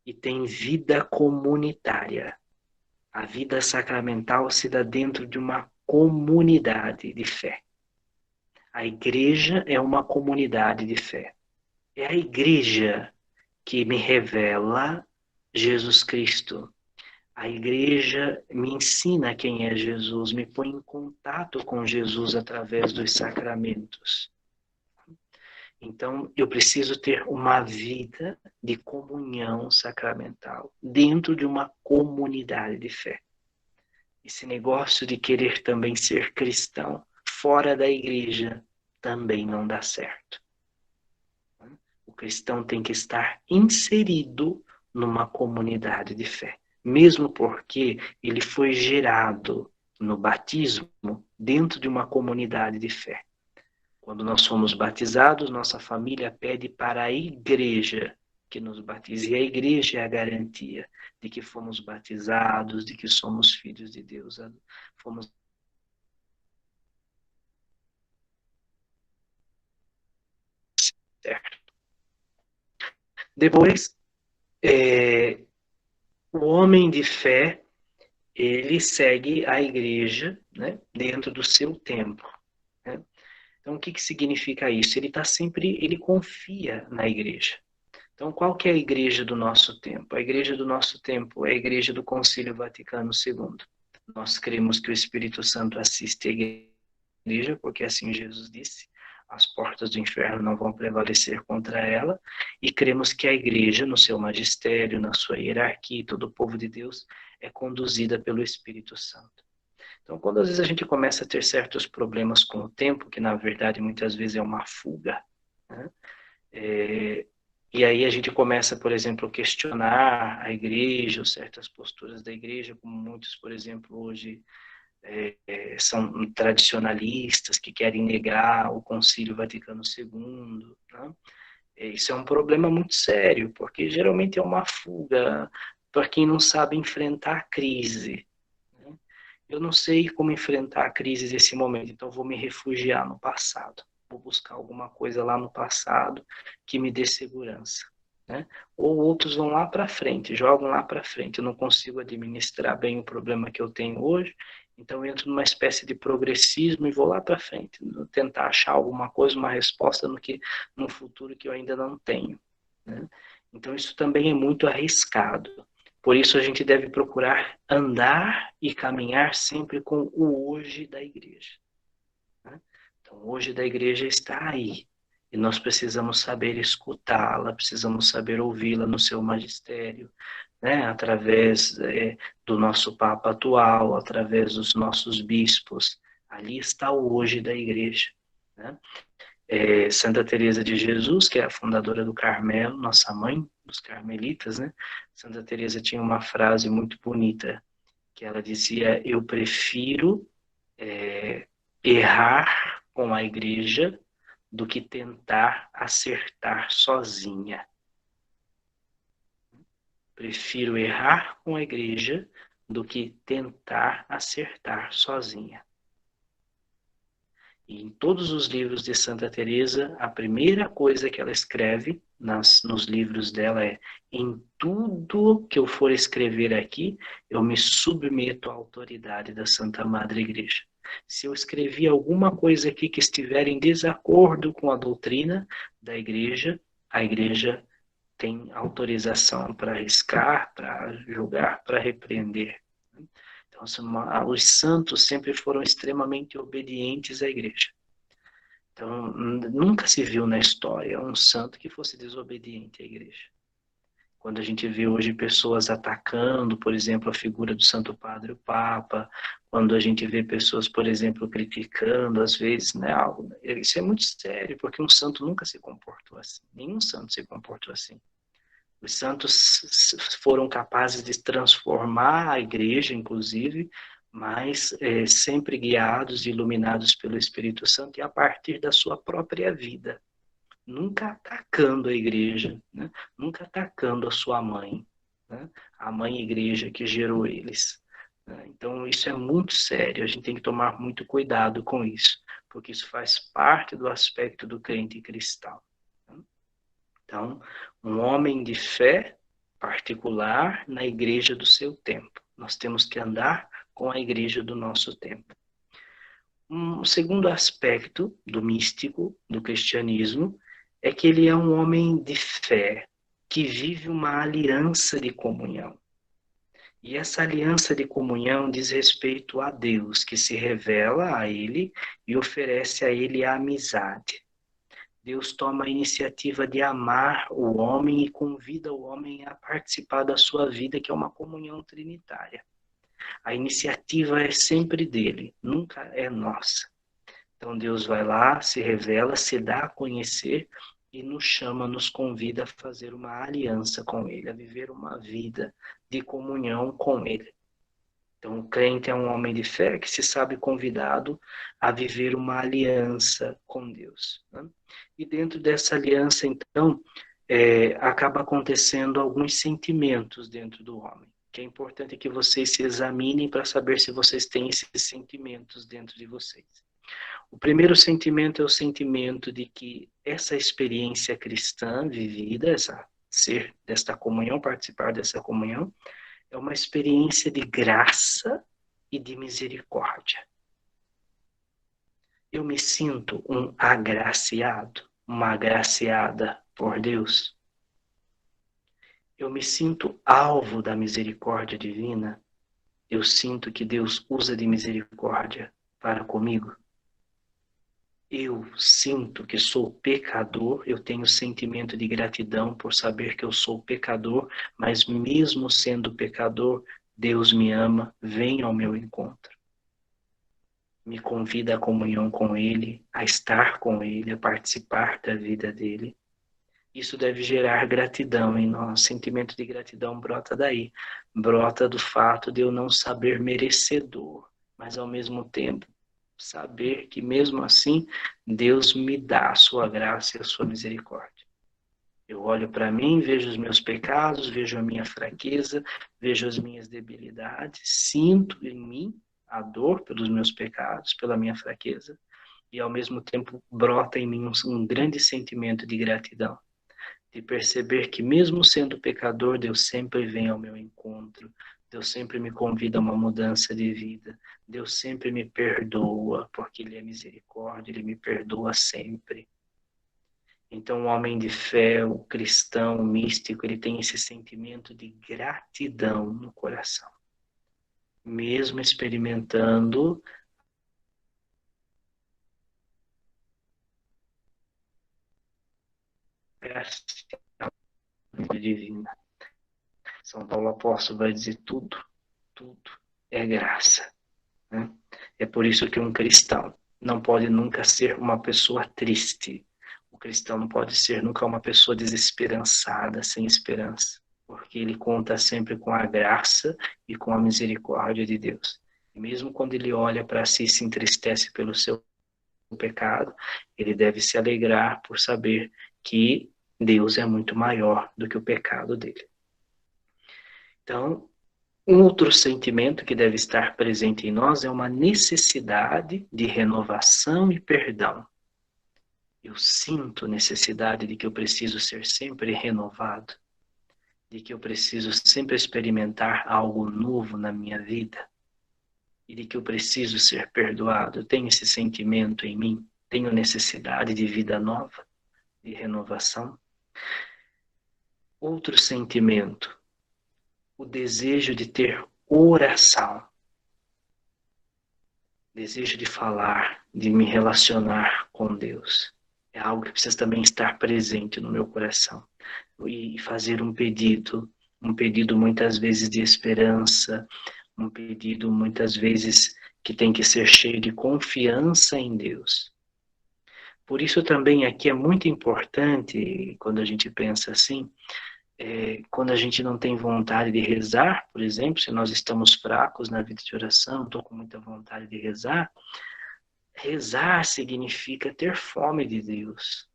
e tem vida comunitária. A vida sacramental se dá dentro de uma comunidade de fé. A igreja é uma comunidade de fé. É a igreja que me revela Jesus Cristo. A igreja me ensina quem é Jesus, me põe em contato com Jesus através dos sacramentos. Então, eu preciso ter uma vida de comunhão sacramental dentro de uma comunidade de fé. Esse negócio de querer também ser cristão fora da igreja também não dá certo. O cristão tem que estar inserido numa comunidade de fé, mesmo porque ele foi gerado no batismo dentro de uma comunidade de fé. Quando nós somos batizados, nossa família pede para a igreja que nos batize. E a igreja é a garantia de que fomos batizados, de que somos filhos de Deus. Fomos certo. Depois, o homem de fé, ele segue a igreja, né, dentro do seu tempo, né? Então, o que significa isso? Ele confia na igreja. Então, qual que é a igreja do nosso tempo? A igreja do nosso tempo é a igreja do Concílio Vaticano II. Nós cremos que o Espírito Santo assiste a igreja, porque assim Jesus disse, as portas do inferno não vão prevalecer contra ela, e cremos que a igreja, no seu magistério, na sua hierarquia, todo o povo de Deus, é conduzida pelo Espírito Santo. Então, quando às vezes a gente começa a ter certos problemas com o tempo, que na verdade muitas vezes é uma fuga, né? E aí a gente começa, por exemplo, a questionar a igreja, ou certas posturas da igreja, como muitos, por exemplo, hoje são tradicionalistas, que querem negar o Concílio Vaticano II, né? Isso é um problema muito sério, porque geralmente é uma fuga para quem não sabe enfrentar a crise. Eu não sei como enfrentar a crise desse momento, então vou me refugiar no passado. Vou buscar alguma coisa lá no passado que me dê segurança, né? Ou outros vão lá para frente, jogam lá para frente. Eu não consigo administrar bem o problema que eu tenho hoje, então eu entro numa espécie de progressismo e vou lá para frente, tentar achar alguma coisa, uma resposta no futuro que eu ainda não tenho, né? Então isso também é muito arriscado. Por isso a gente deve procurar andar e caminhar sempre com o hoje da igreja, né? Então, o hoje da igreja está aí. E nós precisamos saber escutá-la, precisamos saber ouvi-la no seu magistério, né? Através do nosso Papa atual, através dos nossos bispos. Ali está o hoje da igreja, né? Santa Teresa de Jesus, que é a fundadora do Carmelo, nossa mãe dos carmelitas, né? Santa Teresa tinha uma frase muito bonita, que ela dizia: eu prefiro errar com a igreja do que tentar acertar sozinha. Prefiro errar com a igreja do que tentar acertar sozinha. E em todos os livros de Santa Teresa, a primeira coisa que ela escreve nos livros dela é: em tudo que eu for escrever aqui, eu me submeto à autoridade da Santa Madre Igreja. Se eu escrevi alguma coisa aqui que estiver em desacordo com a doutrina da igreja, a igreja tem autorização para arriscar, para julgar, para repreender. Então, os santos sempre foram extremamente obedientes à igreja. Então, nunca se viu na história um santo que fosse desobediente à igreja. Quando a gente vê hoje pessoas atacando, por exemplo, a figura do Santo Padre, o Papa, quando a gente vê pessoas, por exemplo, criticando, às vezes, né, algo, isso é muito sério, porque um santo nunca se comportou assim, nenhum santo se comportou assim. Os santos foram capazes de transformar a igreja, inclusive, mas sempre guiados e iluminados pelo Espírito Santo e a partir da sua própria vida. Nunca atacando a igreja, né? Nunca atacando a sua mãe, né? A mãe igreja que gerou eles. Né? Então, isso é muito sério, a gente tem que tomar muito cuidado com isso, porque isso faz parte do aspecto do crente cristão. Né? Então, um homem de fé particular na igreja do seu tempo. Nós temos que andar com a igreja do nosso tempo. Um segundo aspecto do místico, do cristianismo, é que ele é um homem de fé, que vive uma aliança de comunhão. E essa aliança de comunhão diz respeito a Deus, que se revela a ele e oferece a ele a amizade. Deus toma a iniciativa de amar o homem e convida o homem a participar da sua vida, que é uma comunhão trinitária. A iniciativa é sempre dele, nunca é nossa. Então Deus vai lá, se revela, se dá a conhecer e nos chama, nos convida a fazer uma aliança com Ele, a viver uma vida de comunhão com Ele. Então o crente é um homem de fé que se sabe convidado a viver uma aliança com Deus. Né? E dentro dessa aliança, então, acaba acontecendo alguns sentimentos dentro do homem. Que é importante que vocês se examinem para saber se vocês têm esses sentimentos dentro de vocês. O primeiro sentimento é o sentimento de que essa experiência cristã vivida, ser desta comunhão, participar dessa comunhão, é uma experiência de graça e de misericórdia. Eu me sinto um agraciado, uma agraciada por Deus. Eu me sinto alvo da misericórdia divina. Eu sinto que Deus usa de misericórdia para comigo. Eu sinto que sou pecador, eu tenho sentimento de gratidão por saber que eu sou pecador, mas mesmo sendo pecador, Deus me ama, vem ao meu encontro. Me convida à comunhão com Ele, a estar com Ele, a participar da vida dele. Isso deve gerar gratidão em nós. Sentimento de gratidão brota daí. Brota do fato de eu não saber merecedor, mas ao mesmo tempo saber que mesmo assim Deus me dá a sua graça e a sua misericórdia. Eu olho para mim, vejo os meus pecados, vejo a minha fraqueza, vejo as minhas debilidades, sinto em mim a dor pelos meus pecados, pela minha fraqueza, e ao mesmo tempo brota em mim um grande sentimento de gratidão, de perceber que mesmo sendo pecador, Deus sempre vem ao meu encontro, Deus sempre me convida a uma mudança de vida, Deus sempre me perdoa, porque Ele é misericórdia, Ele me perdoa sempre. Então, o homem de fé, o cristão, o místico, ele tem esse sentimento de gratidão no coração. Mesmo experimentando a vida divina. São Paulo Apóstolo vai dizer tudo é graça. Né? É por isso que um cristão não pode nunca ser uma pessoa triste. O cristão não pode ser nunca uma pessoa desesperançada, sem esperança, porque ele conta sempre com a graça e com a misericórdia de Deus. E mesmo quando ele olha para si e se entristece pelo seu pecado, ele deve se alegrar por saber que Deus é muito maior do que o pecado dele. Então, um outro sentimento que deve estar presente em nós é uma necessidade de renovação e perdão. Eu sinto necessidade de que eu preciso ser sempre renovado, de que eu preciso sempre experimentar algo novo na minha vida e de que eu preciso ser perdoado. Eu tenho esse sentimento em mim, tenho necessidade de vida nova, de renovação. Outro sentimento, o desejo de ter oração. Desejo de falar, de me relacionar com Deus. é algo que precisa também estar presente no meu coração. E fazer um pedido muitas vezes de esperança, um pedido muitas vezes que tem que ser cheio de confiança em Deus. Por isso também aqui é muito importante, quando a gente pensa assim, quando a gente não tem vontade de rezar, por exemplo, se nós estamos fracos na vida de oração, estou com muita vontade de rezar, rezar significa ter fome de Deus.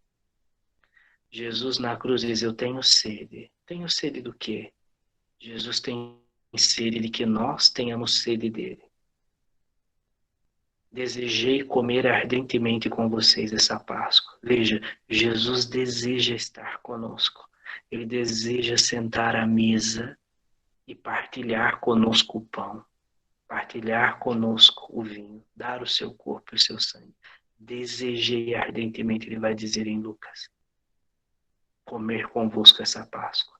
Jesus na cruz diz, eu tenho sede. Tenho sede do quê? Jesus tem sede de que nós tenhamos sede dele. Desejei comer ardentemente com vocês essa Páscoa. Veja, Jesus deseja estar conosco. Ele deseja sentar à mesa e partilhar conosco o pão, partilhar conosco o vinho, dar o seu corpo e o seu sangue. Desejei ardentemente, ele vai dizer em Lucas, comer convosco essa Páscoa.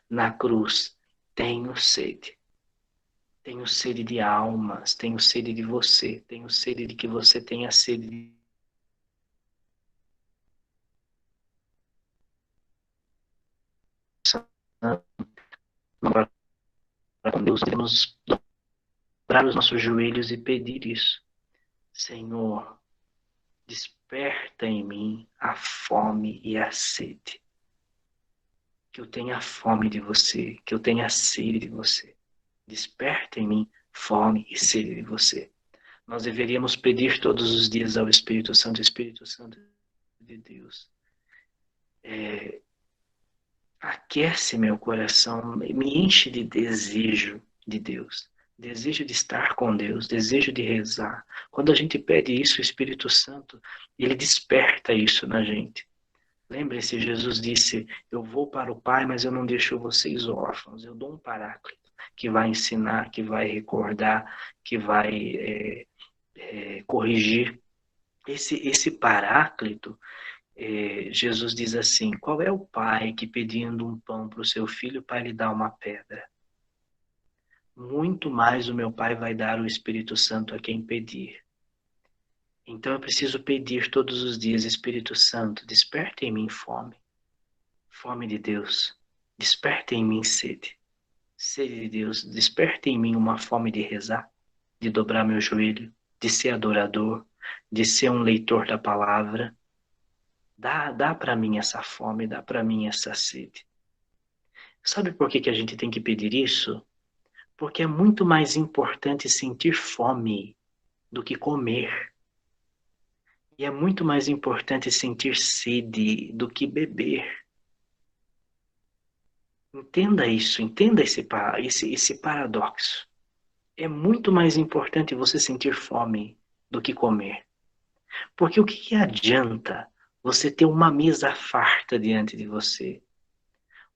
Na cruz, tenho sede. Tenho sede de almas, tenho sede de você, tenho sede de que você tenha sede de com Deus, devemos dobrar os nossos joelhos e pedir isso. Senhor, desperta em mim a fome e a sede. Que eu tenha fome de você, que eu tenha sede de você. Desperta em mim fome e sede de você. Nós deveríamos pedir todos os dias ao Espírito Santo de Deus. Aquece meu coração, me enche de desejo de Deus. Desejo de estar com Deus, desejo de rezar. Quando a gente pede isso, o Espírito Santo, ele desperta isso na gente. Lembre-se, Jesus disse, eu vou para o Pai, mas eu não deixo vocês órfãos. Eu dou um paráclito que vai ensinar, que vai recordar, que vai corrigir. Esse paráclito, Jesus diz assim, qual é o pai que pedindo um pão para o seu filho, o pai lhe dá uma pedra? Muito mais o meu pai vai dar o Espírito Santo a quem pedir. Então eu preciso pedir todos os dias, Espírito Santo, desperta em mim fome. Fome de Deus. Desperta em mim sede. Sede de Deus. Desperta em mim uma fome de rezar, de dobrar meu joelho, de ser adorador, de ser um leitor da palavra. Dá para mim essa fome, dá para mim essa sede. Sabe por que a gente tem que pedir isso? Porque é muito mais importante sentir fome do que comer. E é muito mais importante sentir sede do que beber. Entenda isso, entenda esse paradoxo. É muito mais importante você sentir fome do que comer. Porque o que adianta você ter uma mesa farta diante de você?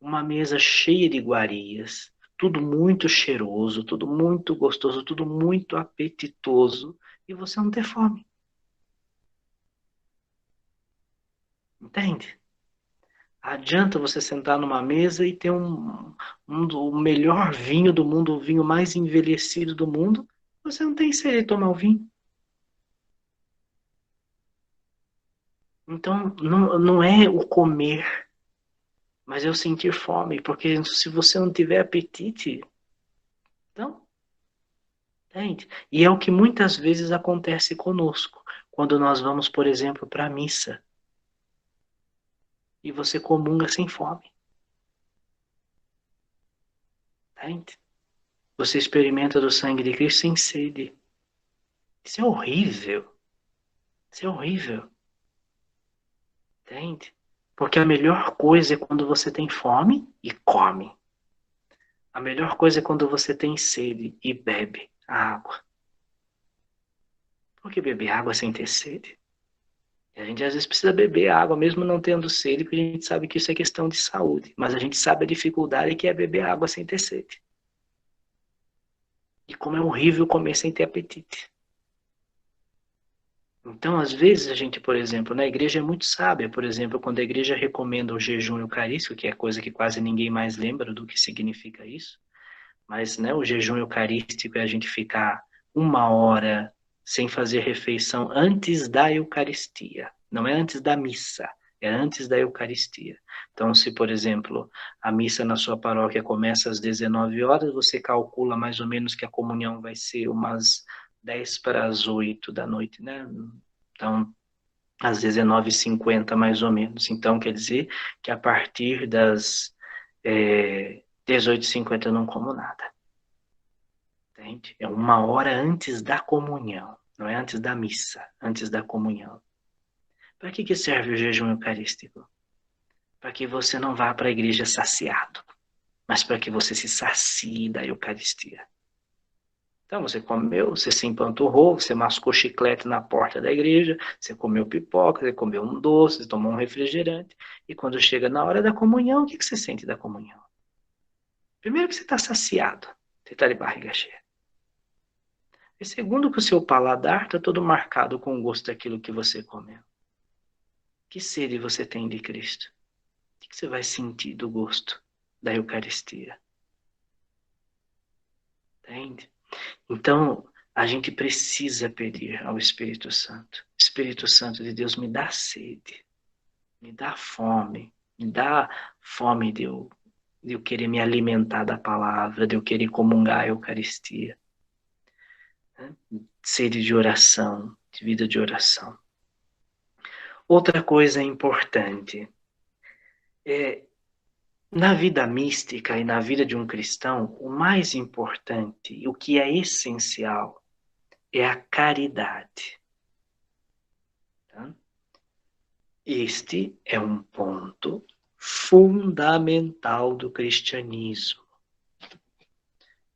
Uma mesa cheia de iguarias, tudo muito cheiroso, tudo muito gostoso, tudo muito apetitoso, e você não ter fome. Entende? Adianta você sentar numa mesa e ter o melhor vinho do mundo, o vinho mais envelhecido do mundo, você não tem sede de tomar o vinho. Então, não é o comer, mas é o sentir fome, porque se você não tiver apetite, então, entende? E é o que muitas vezes acontece conosco, quando nós vamos, por exemplo, para a missa, e você comunga sem fome. Entende? Você experimenta do sangue de Cristo sem sede. Isso é horrível. Isso é horrível. Entende? Porque a melhor coisa é quando você tem fome e come. A melhor coisa é quando você tem sede e bebe a água. Por que beber água sem ter sede? E a gente às vezes precisa beber água mesmo não tendo sede, porque a gente sabe que isso é questão de saúde. Mas a gente sabe a dificuldade que é beber água sem ter sede. E como é horrível comer sem ter apetite. Então, às vezes, a gente, por exemplo, na igreja é muito sábia. Por exemplo, quando a igreja recomenda o jejum eucarístico, que é coisa que quase ninguém mais lembra do que significa isso, mas o jejum eucarístico é a gente ficar 1 hora sem fazer refeição antes da Eucaristia. Não é antes da missa, é antes da Eucaristia. Então, se, por exemplo, a missa na sua paróquia começa às 19 horas, você calcula mais ou menos que a comunhão vai ser umas 10 para as 8 da noite, né? Então, às 19h50, mais ou menos. Então, quer dizer que a partir das 18h50 eu não como nada. Entende? É 1 hora antes da comunhão, não é antes da missa, antes da comunhão. Para que serve o jejum eucarístico? Para que você não vá para a igreja saciado, mas para que você se sacie da Eucaristia. Então você comeu, você se empanturrou, você mascou chiclete na porta da igreja, você comeu pipoca, você comeu um doce, você tomou um refrigerante, e quando chega na hora da comunhão, o que você sente da comunhão? Primeiro que você está saciado, você está de barriga cheia. E segundo que o seu paladar está todo marcado com o gosto daquilo que você comeu. Que sede você tem de Cristo? O que você vai sentir do gosto da Eucaristia? Entende? Então, a gente precisa pedir ao Espírito Santo. Espírito Santo de Deus, me dá sede, me dá fome de eu querer me alimentar da palavra, de eu querer comungar a Eucaristia. Sede de oração, de vida de oração. Outra coisa importante na vida mística e na vida de um cristão, o mais importante e o que é essencial é a caridade. Tá? Este é um ponto fundamental do cristianismo.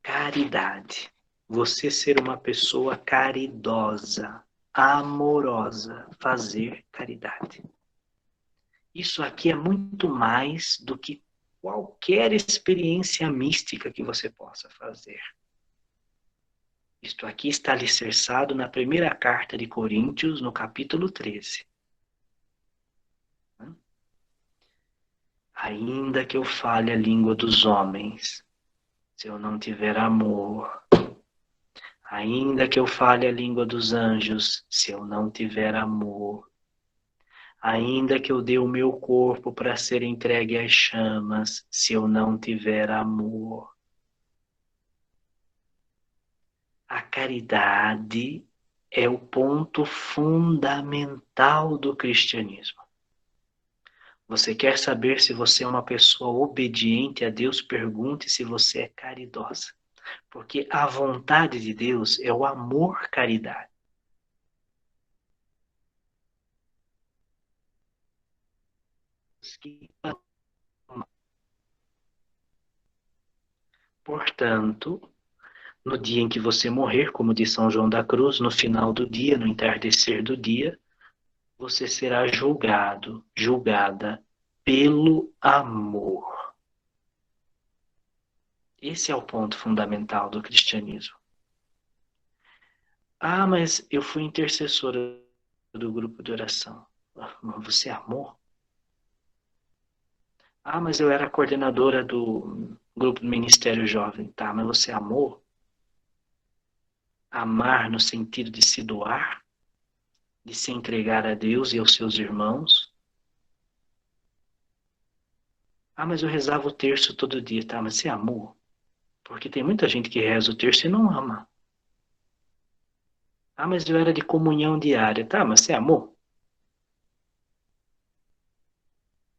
Caridade. Você ser uma pessoa caridosa, amorosa, fazer caridade. Isso aqui é muito mais do que qualquer experiência mística que você possa fazer. Isto aqui está alicerçado na primeira carta de Coríntios, no capítulo 13. Ainda que eu fale a língua dos homens, se eu não tiver amor. Ainda que eu fale a língua dos anjos, se eu não tiver amor. Ainda que eu dê o meu corpo para ser entregue às chamas, se eu não tiver amor. A caridade é o ponto fundamental do cristianismo. Você quer saber se você é uma pessoa obediente a Deus? Pergunte se você é caridosa. Porque a vontade de Deus é o amor-caridade. Portanto, no dia em que você morrer, como diz São João da Cruz, no final do dia, no entardecer do dia, você será julgado, julgada pelo amor. Esse é o ponto fundamental do cristianismo. Ah, mas eu fui intercessora do grupo de oração. Você amou? Ah, mas eu era coordenadora do grupo do Ministério Jovem. Tá, mas você amou? Amar no sentido de se doar? De se entregar a Deus e aos seus irmãos? Ah, mas eu rezava o terço todo dia. Tá, mas você amou? Porque tem muita gente que reza o terço e não ama. Ah, mas eu era de comunhão diária. Tá, mas você amou?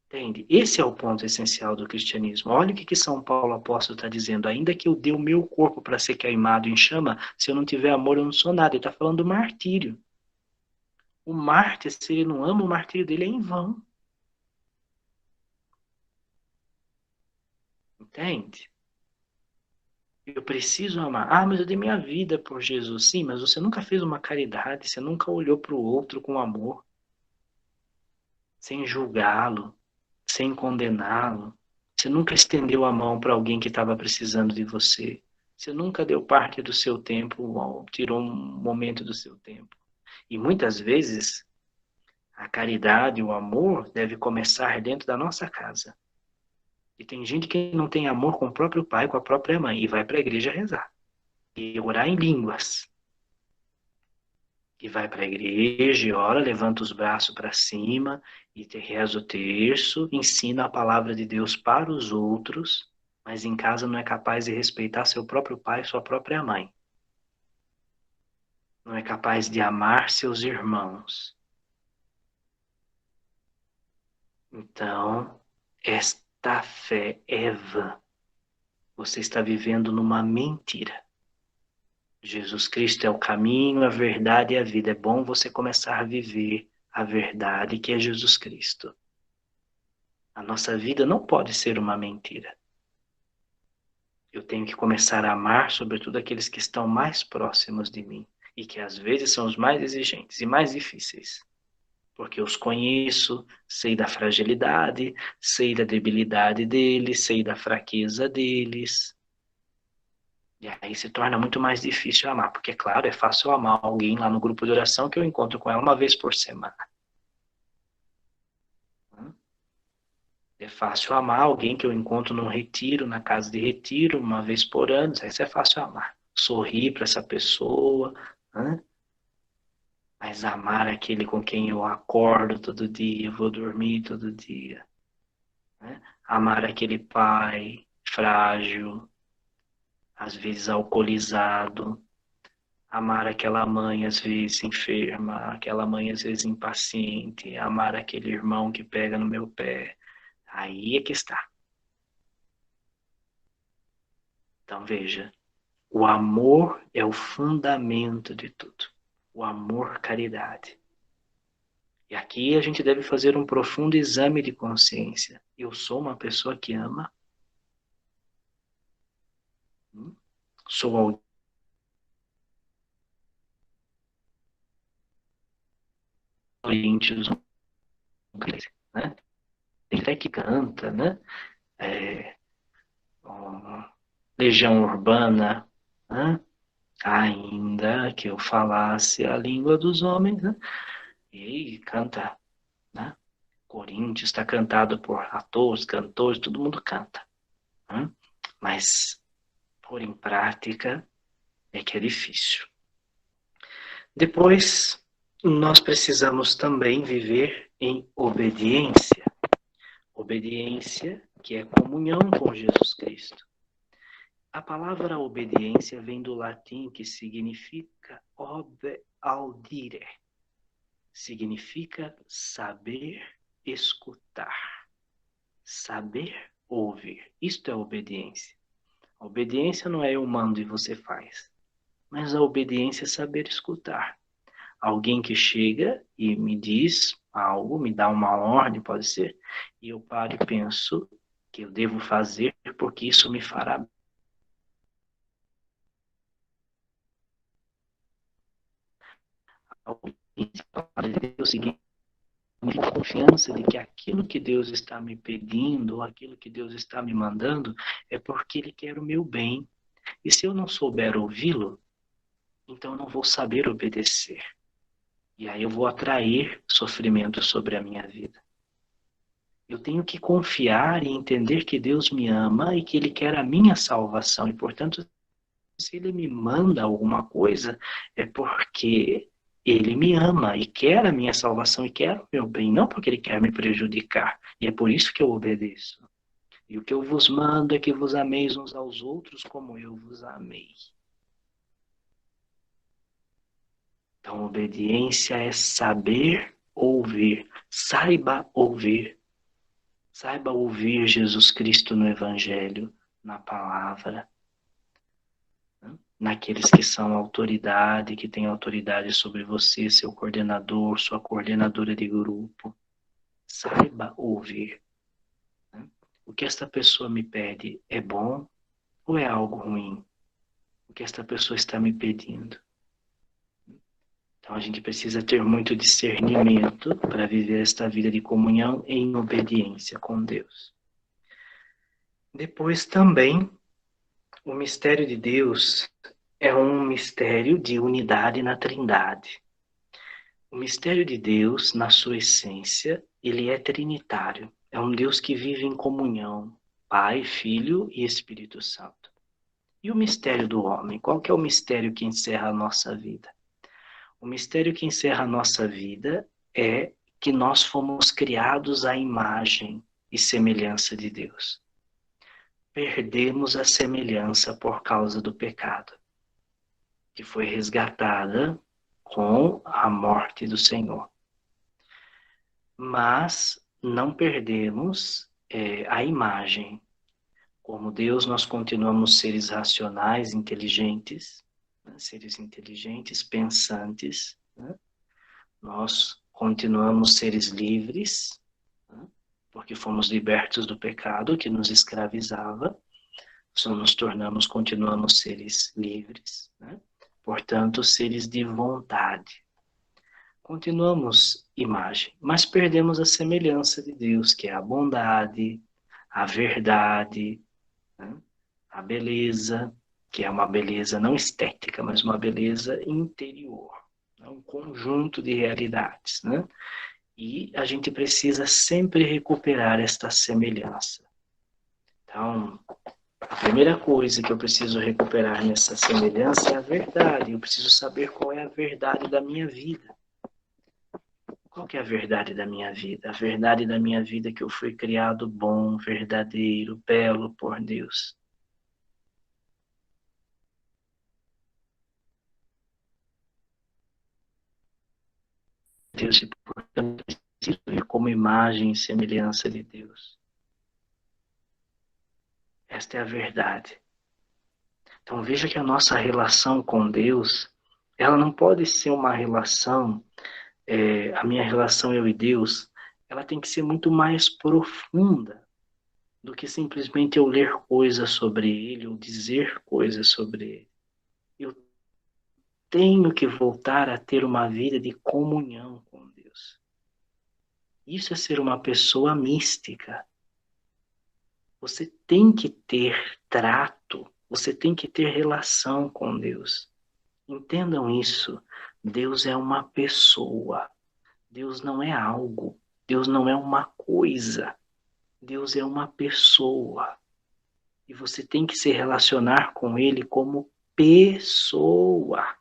Entende? Esse é o ponto essencial do cristianismo. Olha o que São Paulo apóstolo está dizendo. Ainda que eu dê o meu corpo para ser queimado em chama, se eu não tiver amor, eu não sou nada. Ele está falando do martírio. O mártir, se ele não ama, o martírio dele é em vão. Entende? Eu preciso amar. Ah, mas eu dei minha vida por Jesus. Sim, mas você nunca fez uma caridade, você nunca olhou para o outro com amor, sem julgá-lo, sem condená-lo. Você nunca estendeu a mão para alguém que estava precisando de você. Você nunca deu parte do seu tempo, tirou um momento do seu tempo. E muitas vezes, a caridade, o amor, deve começar dentro da nossa casa. E tem gente que não tem amor com o próprio pai, com a própria mãe, e vai para a igreja rezar. E orar em línguas. E vai para a igreja e ora, levanta os braços para cima e reza o terço, ensina a palavra de Deus para os outros, mas em casa não é capaz de respeitar seu próprio pai e sua própria mãe. Não é capaz de amar seus irmãos. Então, esta fé é vã. Você está vivendo numa mentira. Jesus Cristo é o caminho, a verdade e a vida. É bom você começar a viver a verdade que é Jesus Cristo. A nossa vida não pode ser uma mentira. Eu tenho que começar a amar, sobretudo, aqueles que estão mais próximos de mim e que às vezes são os mais exigentes e mais difíceis. Porque eu os conheço, sei da fragilidade, sei da debilidade deles, sei da fraqueza deles. E aí se torna muito mais difícil amar, porque, claro, é fácil amar alguém lá no grupo de oração que eu encontro com ela uma vez por semana. É fácil amar alguém que eu encontro num retiro, na casa de retiro, uma vez por ano. Isso é fácil amar. Sorrir para essa pessoa, né? Mas amar aquele com quem eu acordo todo dia, vou dormir todo dia. Né? Amar aquele pai frágil, às vezes alcoolizado. Amar aquela mãe, às vezes enferma, aquela mãe, às vezes impaciente. Amar aquele irmão que pega no meu pé. Aí é que está. Então veja, o amor é o fundamento de tudo. O amor, caridade. E aqui a gente deve fazer um profundo exame de consciência. Eu sou uma pessoa que ama? Sou alguém, né? Tem até que canta, né? Legião Urbana, né? Ainda que eu falasse a língua dos homens, né? E canta, né? Coríntios está cantado por atores, cantores, todo mundo canta. Né? Mas pôr em prática é que é difícil. Depois, nós precisamos também viver em obediência. Obediência, que é comunhão com Jesus Cristo. A palavra obediência vem do latim que significa audire. Significa saber escutar. Saber ouvir. Isto é obediência. A obediência não é eu mando e você faz. Mas a obediência é saber escutar. Alguém que chega e me diz algo, me dá uma ordem, pode ser, e eu paro e penso que eu devo fazer porque isso me fará bem. A obediência é o seguinte, a confiança de que aquilo que Deus está me pedindo, ou aquilo que Deus está me mandando, é porque Ele quer o meu bem. E se eu não souber ouvi-lo, então eu não vou saber obedecer. E aí eu vou atrair sofrimento sobre a minha vida. Eu tenho que confiar e entender que Deus me ama e que Ele quer a minha salvação. E, portanto, se Ele me manda alguma coisa, é porque Ele me ama e quer a minha salvação e quer o meu bem, não porque Ele quer me prejudicar. E é por isso que eu obedeço. E o que eu vos mando é que vos ameis uns aos outros como eu vos amei. Então, obediência é saber ouvir. Saiba ouvir. Saiba ouvir Jesus Cristo no Evangelho, na palavra. Naqueles que são autoridade, que têm autoridade sobre você, seu coordenador, sua coordenadora de grupo. Saiba ouvir. O que esta pessoa me pede é bom ou é algo ruim? O que esta pessoa está me pedindo? Então a gente precisa ter muito discernimento para viver esta vida de comunhão em obediência com Deus. Depois também, o mistério de Deus é um mistério de unidade na Trindade. O mistério de Deus, na sua essência, ele é trinitário. É um Deus que vive em comunhão, Pai, Filho e Espírito Santo. E o mistério do homem? Qual que é o mistério que encerra a nossa vida? O mistério que encerra a nossa vida é que nós fomos criados à imagem e semelhança de Deus. Perdemos a semelhança por causa do pecado, que foi resgatada com a morte do Senhor. Mas não perdemos a imagem. Como Deus, nós continuamos seres racionais, inteligentes, né? Seres inteligentes, pensantes, né? Nós continuamos seres livres, né? Porque fomos libertos do pecado que nos escravizava, só nos tornamos, continuamos seres livres, né? Portanto, seres de vontade. Continuamos imagem, mas perdemos a semelhança de Deus, que é a bondade, a verdade, né? A beleza, que é uma beleza não estética, mas uma beleza interior, né? Um conjunto de realidades, né? E a gente precisa sempre recuperar esta semelhança. Então, a primeira coisa que eu preciso recuperar nessa semelhança é a verdade. Eu preciso saber qual é a verdade da minha vida. Qual que é a verdade da minha vida? A verdade da minha vida é que eu fui criado bom, verdadeiro, belo por Deus. Deus, e portanto, preciso ir como imagem e semelhança de Deus. Esta é a verdade. Então veja que a nossa relação com Deus, ela não pode ser uma relação, a minha relação eu e Deus, ela tem que ser muito mais profunda do que simplesmente eu ler coisas sobre Ele ou dizer coisas sobre Ele. Eu tenho que voltar a ter uma vida de comunhão com Deus. Isso é ser uma pessoa mística. Você tem que ter trato, você tem que ter relação com Deus. Entendam isso. Deus é uma pessoa. Deus não é algo. Deus não é uma coisa. Deus é uma pessoa. E você tem que se relacionar com Ele como pessoa.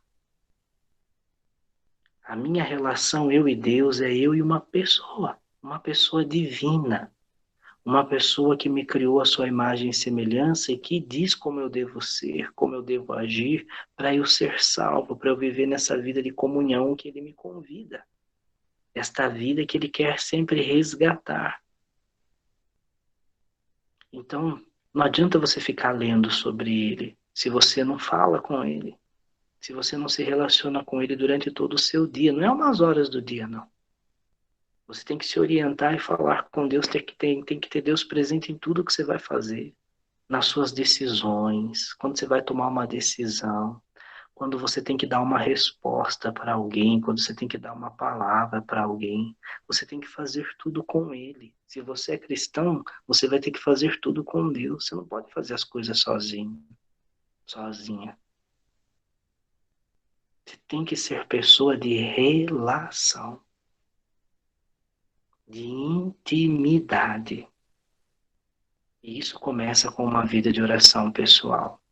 A minha relação, eu e Deus, é eu e uma pessoa divina. Uma pessoa que me criou a sua imagem e semelhança e que diz como eu devo ser, como eu devo agir, para eu ser salvo, para eu viver nessa vida de comunhão que Ele me convida. Esta vida que Ele quer sempre resgatar. Então, não adianta você ficar lendo sobre Ele se você não fala com Ele, se você não se relaciona com Ele durante todo o seu dia. Não é umas horas do dia, não. Você tem que se orientar e falar com Deus, tem que ter Deus presente em tudo que você vai fazer. Nas suas decisões, quando você vai tomar uma decisão, quando você tem que dar uma resposta para alguém, quando você tem que dar uma palavra para alguém, você tem que fazer tudo com Ele. Se você é cristão, você vai ter que fazer tudo com Deus. Você não pode fazer as coisas sozinho, sozinha. Você tem que ser pessoa de relação, de intimidade. E isso começa com uma vida de oração pessoal.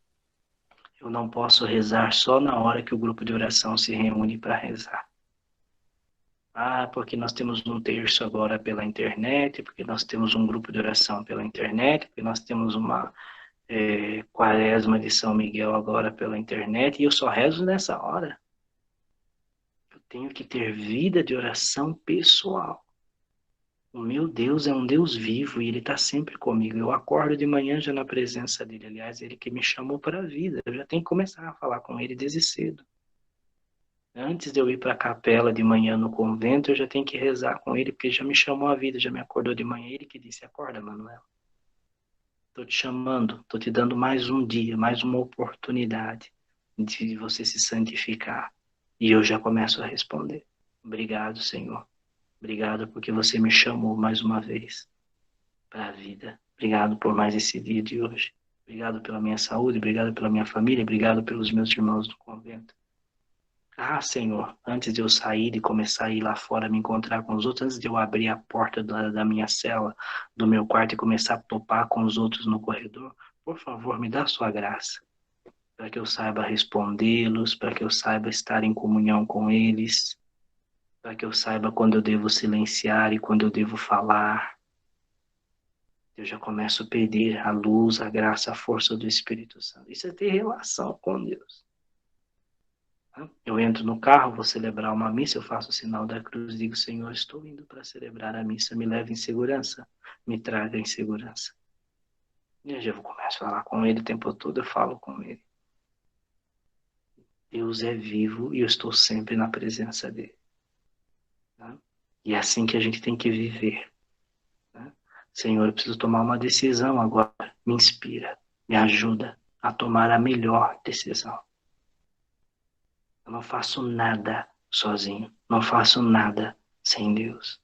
Eu não posso rezar só na hora que o grupo de oração se reúne para rezar. Porque nós temos um terço agora pela internet, porque nós temos um grupo de oração pela internet, porque nós temos uma quaresma de São Miguel agora pela internet, e eu só rezo nessa hora. Eu tenho que ter vida de oração pessoal. O meu Deus é um Deus vivo e Ele está sempre comigo. Eu acordo de manhã já na presença dEle. Aliás, Ele que me chamou para a vida. Eu já tenho que começar a falar com Ele desde cedo. Antes de eu ir para a capela de manhã no convento, eu já tenho que rezar com Ele, porque Ele já me chamou à vida, já me acordou de manhã. Ele que disse, acorda, Manuel. Estou te chamando, estou te dando mais um dia, mais uma oportunidade de você se santificar. E eu já começo a responder. Obrigado, Senhor. Obrigado porque você me chamou mais uma vez para a vida. Obrigado por mais esse dia de hoje. Obrigado pela minha saúde, obrigado pela minha família, obrigado pelos meus irmãos do convento. Senhor, antes de eu sair e começar a ir lá fora me encontrar com os outros, antes de eu abrir a porta da minha cela, do meu quarto e começar a topar com os outros no corredor, por favor, me dá a sua graça. para que eu saiba respondê-los, para que eu saiba estar em comunhão com eles, para que eu saiba quando eu devo silenciar e quando eu devo falar. Eu já começo a pedir a luz, a graça, a força do Espírito Santo. Isso é ter relação com Deus. Eu entro no carro, vou celebrar uma missa, eu faço o sinal da cruz e digo, Senhor, estou indo para celebrar a missa, me leve em segurança, me traga em segurança. E eu já começo a falar com ele o tempo todo, eu falo com ele. Deus é vivo e eu estou sempre na presença dele. Tá? E é assim que a gente tem que viver. Tá? Senhor, eu preciso tomar uma decisão agora. Me inspira, me ajuda a tomar a melhor decisão. Eu não faço nada sozinho. Não faço nada sem Deus.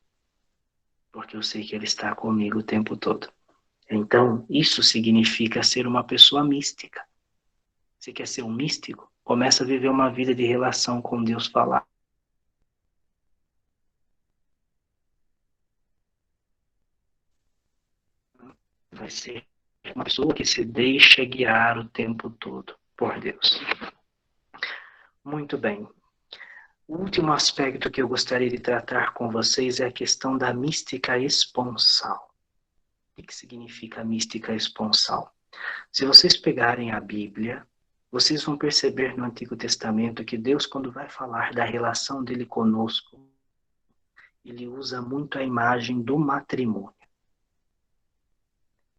Porque eu sei que Ele está comigo o tempo todo. Então, isso significa ser uma pessoa mística. Você quer ser um místico? Começa a viver uma vida de relação com Deus falar. Vai ser uma pessoa que se deixa guiar o tempo todo por Deus. Muito bem. O último aspecto que eu gostaria de tratar com vocês é a questão da mística esponsal. O que significa a mística esponsal? Se vocês pegarem a Bíblia, vocês vão perceber no Antigo Testamento que Deus, quando vai falar da relação dele conosco, ele usa muito a imagem do matrimônio.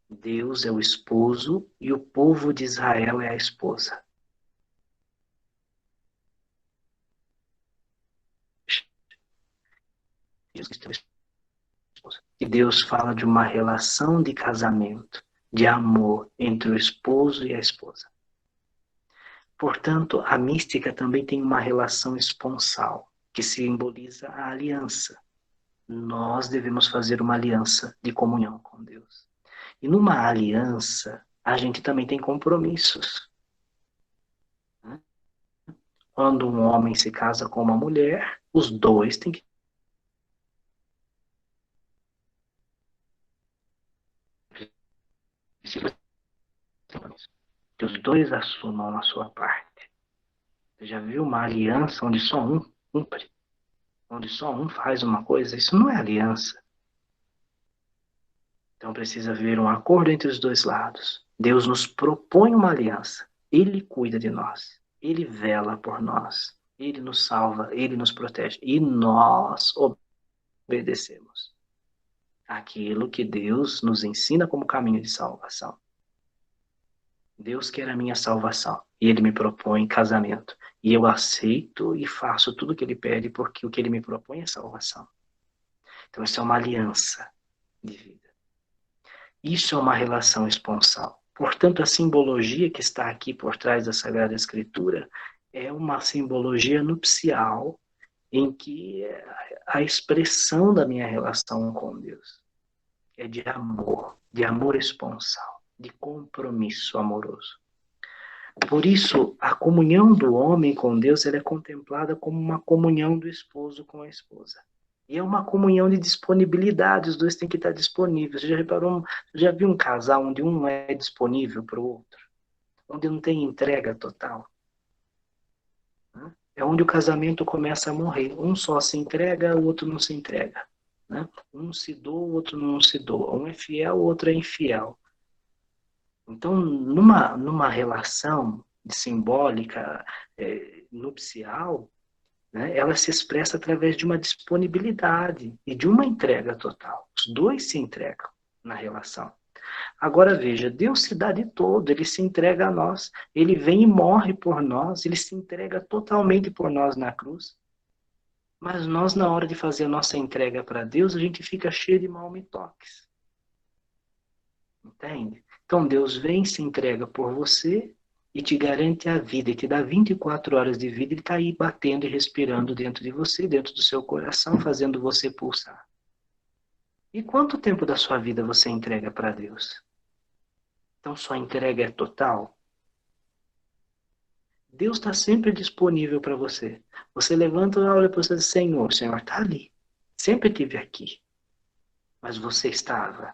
Deus é o esposo e o povo de Israel é a esposa. E Deus fala de uma relação de casamento, de amor entre o esposo e a esposa. Portanto, a mística também tem uma relação esponsal, que simboliza a aliança. Nós devemos fazer uma aliança de comunhão com Deus. E numa aliança, a gente também tem compromissos. Quando um homem se casa com uma mulher, os dois têm que que os dois assumam a sua parte. Você já viu uma aliança onde só um cumpre? Onde só um faz uma coisa? Isso não é aliança. Então precisa haver um acordo entre os dois lados. Deus nos propõe uma aliança. Ele cuida de nós. Ele vela por nós. Ele nos salva. Ele nos protege. E nós obedecemos aquilo que Deus nos ensina como caminho de salvação. Deus quer a minha salvação e Ele me propõe casamento. E eu aceito e faço tudo o que Ele pede porque o que Ele me propõe é salvação. Então isso é uma aliança de vida. Isso é uma relação esponsal. Portanto, a simbologia que está aqui por trás da Sagrada Escritura é uma simbologia nupcial em que a expressão da minha relação com Deus é de amor esponsal, de compromisso amoroso. Por isso, a comunhão do homem com Deus ela é contemplada como uma comunhão do esposo com a esposa. E é uma comunhão de disponibilidade, os dois têm que estar disponíveis. Você já reparou, já viu um casal onde um não é disponível para o outro? Onde não tem entrega total? É onde o casamento começa a morrer. Um só se entrega, o outro não se entrega. Um se doa, o outro não se doa. Um é fiel, o outro é infiel. Então, numa relação simbólica, nupcial, né, ela se expressa através de uma disponibilidade e de uma entrega total. Os dois se entregam na relação. Agora veja, Deus se dá de todo, Ele se entrega a nós, Ele vem e morre por nós, Ele se entrega totalmente por nós na cruz. Mas nós, na hora de fazer a nossa entrega para Deus, a gente fica cheio de mal-me-toques. Entende? Então Deus vem, se entrega por você e te garante a vida, e te dá 24 horas de vida, Ele está aí batendo e respirando dentro de você, dentro do seu coração, fazendo você pulsar. E quanto tempo da sua vida você entrega para Deus? Então sua entrega é total? Deus está sempre disponível para você. Você levanta e olha para você e diz, Senhor, o Senhor está ali. Sempre esteve aqui. Mas você estava.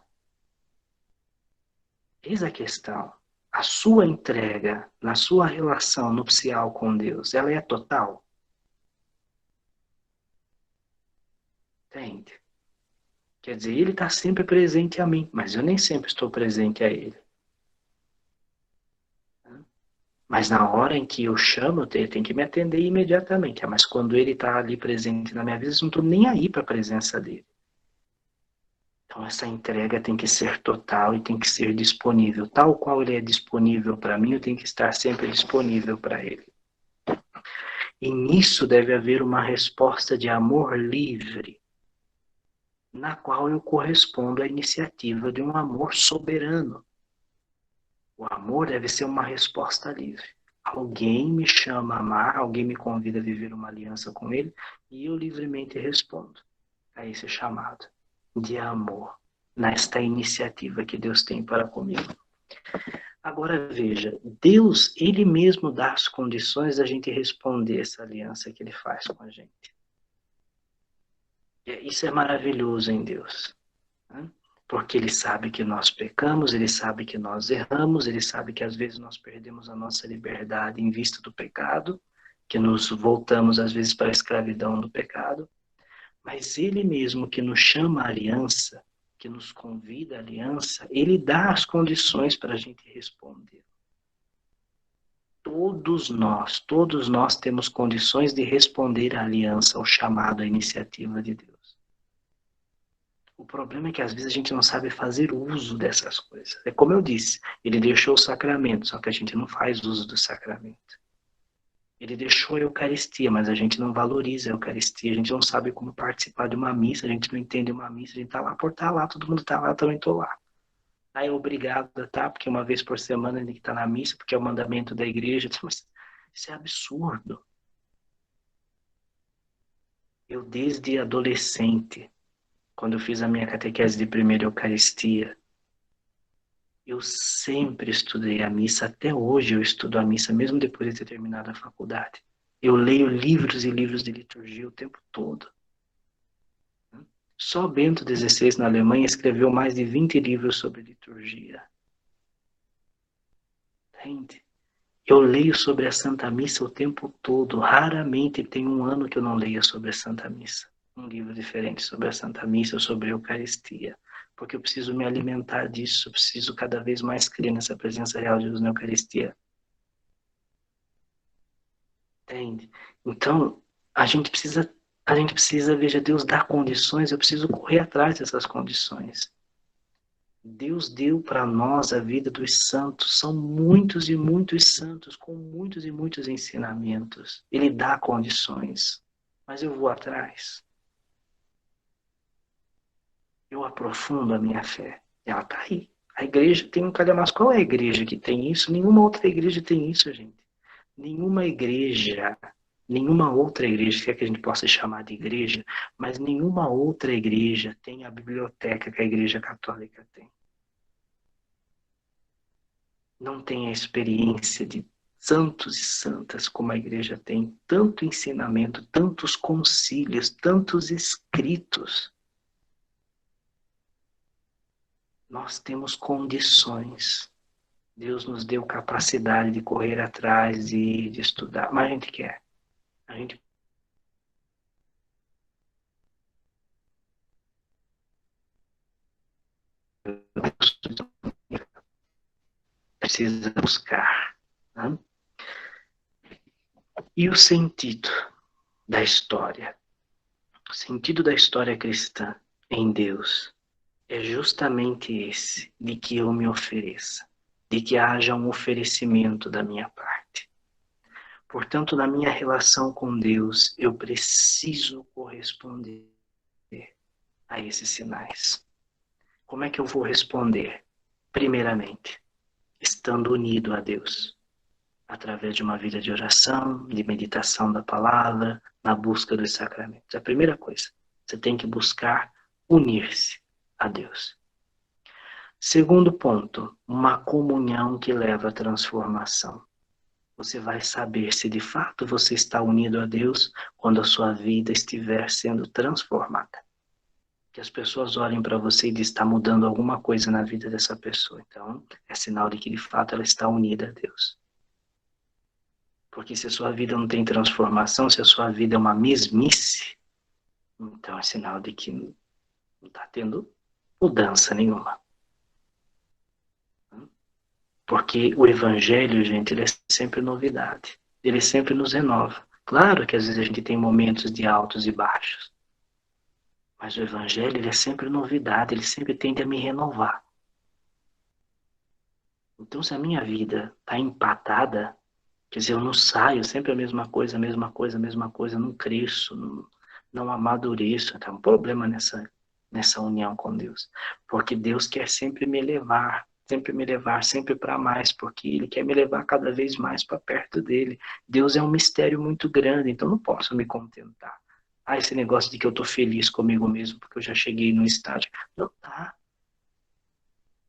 Eis a questão. a sua entrega na sua relação nupcial com Deus, ela é total? Entende? Quer dizer, ele está sempre presente a mim, mas eu nem sempre estou presente a ele. Mas na hora em que eu chamo, ele tem que me atender imediatamente. Mas quando ele está ali presente na minha vida, eu não estou nem aí para a presença dele. Então essa entrega tem que ser total e tem que ser disponível. Tal qual ele é disponível para mim, eu tenho que estar sempre disponível para ele. E nisso deve haver uma resposta de amor livre, na qual eu correspondo à iniciativa de um amor soberano. O amor deve ser uma resposta livre. Alguém me chama a amar, alguém me convida a viver uma aliança com ele, e eu livremente respondo a esse chamado de amor, nesta iniciativa que Deus tem para comigo. Agora veja, Deus, ele mesmo dá as condições da gente responder essa aliança que ele faz com a gente. Isso é maravilhoso em Deus, né? Porque ele sabe que nós pecamos, ele sabe que nós erramos, ele sabe que às vezes nós perdemos a nossa liberdade em vista do pecado, que nos voltamos às vezes para a escravidão do pecado, mas ele mesmo que nos chama à aliança, que nos convida à aliança, ele dá as condições para a gente responder. Todos nós temos condições de responder à aliança, ao chamado, à iniciativa de Deus. O problema é que às vezes a gente não sabe fazer uso dessas coisas. É como eu disse, ele deixou o sacramento, só que a gente não faz uso do sacramento. Ele deixou a Eucaristia, mas a gente não valoriza a Eucaristia, a gente não sabe como participar de uma missa, a gente não entende uma missa, a gente está lá por estar lá, todo mundo está lá, eu também estou lá. Aí é obrigado a estar, porque uma vez por semana ele está na missa, porque é o mandamento da igreja. Mas isso é absurdo. Eu desde adolescente, quando eu fiz a minha catequese de primeira Eucaristia, eu sempre estudei a missa, até hoje eu estudo a missa, mesmo depois de ter terminado a faculdade. Eu leio livros e livros de liturgia o tempo todo. Só Bento XVI, na Alemanha, escreveu mais de 20 livros sobre liturgia. Entende? Eu leio sobre a Santa Missa o tempo todo. Raramente tem um ano que eu não leia sobre a Santa Missa. Um livro diferente sobre a Santa Missa ou sobre a Eucaristia. Porque eu preciso me alimentar disso. Eu preciso cada vez mais crer nessa presença real de Deus na Eucaristia. Entende? Então, a gente precisa, veja, Deus dar condições, eu preciso correr atrás dessas condições. Deus deu para nós a vida dos santos, são muitos e muitos santos, com muitos e muitos ensinamentos. Ele dá condições, mas eu vou atrás. Eu aprofundo a minha fé. Ela está aí. A igreja tem um calhamaço. Qual é a igreja que tem isso? Nenhuma outra igreja tem isso, gente. Nenhuma outra igreja, se é que a gente possa chamar de igreja, mas nenhuma outra igreja tem a biblioteca que a Igreja Católica tem. Não tem a experiência de santos e santas como a igreja tem, tanto ensinamento, tantos concílios, tantos escritos. Nós temos condições. Deus nos deu capacidade de correr atrás e de estudar, mas a gente quer. A gente precisa buscar. Né? E o sentido da história? O sentido da história cristã em Deus é justamente esse, de que eu me ofereça, de que haja um oferecimento da minha parte. Portanto, na minha relação com Deus, eu preciso corresponder a esses sinais. Como é que eu vou responder? Primeiramente, estando unido a Deus, através de uma vida de oração, de meditação da palavra, na busca dos sacramentos. A primeira coisa, você tem que buscar unir-se a Deus. Segundo ponto, uma comunhão que leva à transformação. Você vai saber se de fato você está unido a Deus quando a sua vida estiver sendo transformada. Que as pessoas olhem para você e dizem, está mudando alguma coisa na vida dessa pessoa. Então, é sinal de que, de fato, ela está unida a Deus. Porque se a sua vida não tem transformação, se a sua vida é uma mesmice, então é sinal de que não está tendo mudança nenhuma. Porque o Evangelho, gente, ele é sempre novidade. Ele sempre nos renova. Claro que às vezes a gente tem momentos de altos e baixos. Mas o Evangelho, ele é sempre novidade. Ele sempre tende a me renovar. Então, se a minha vida está empatada, quer dizer, eu não saio, sempre a mesma coisa, a mesma coisa, a mesma coisa, não cresço, não amadureço. Tem um problema nessa união com Deus. Porque Deus quer sempre me levar, sempre para mais, porque Ele quer me levar cada vez mais para perto dEle. Deus é um mistério muito grande, então não posso me contentar. Ah, esse negócio de que eu estou feliz comigo mesmo, porque eu já cheguei no estágio. Não tá.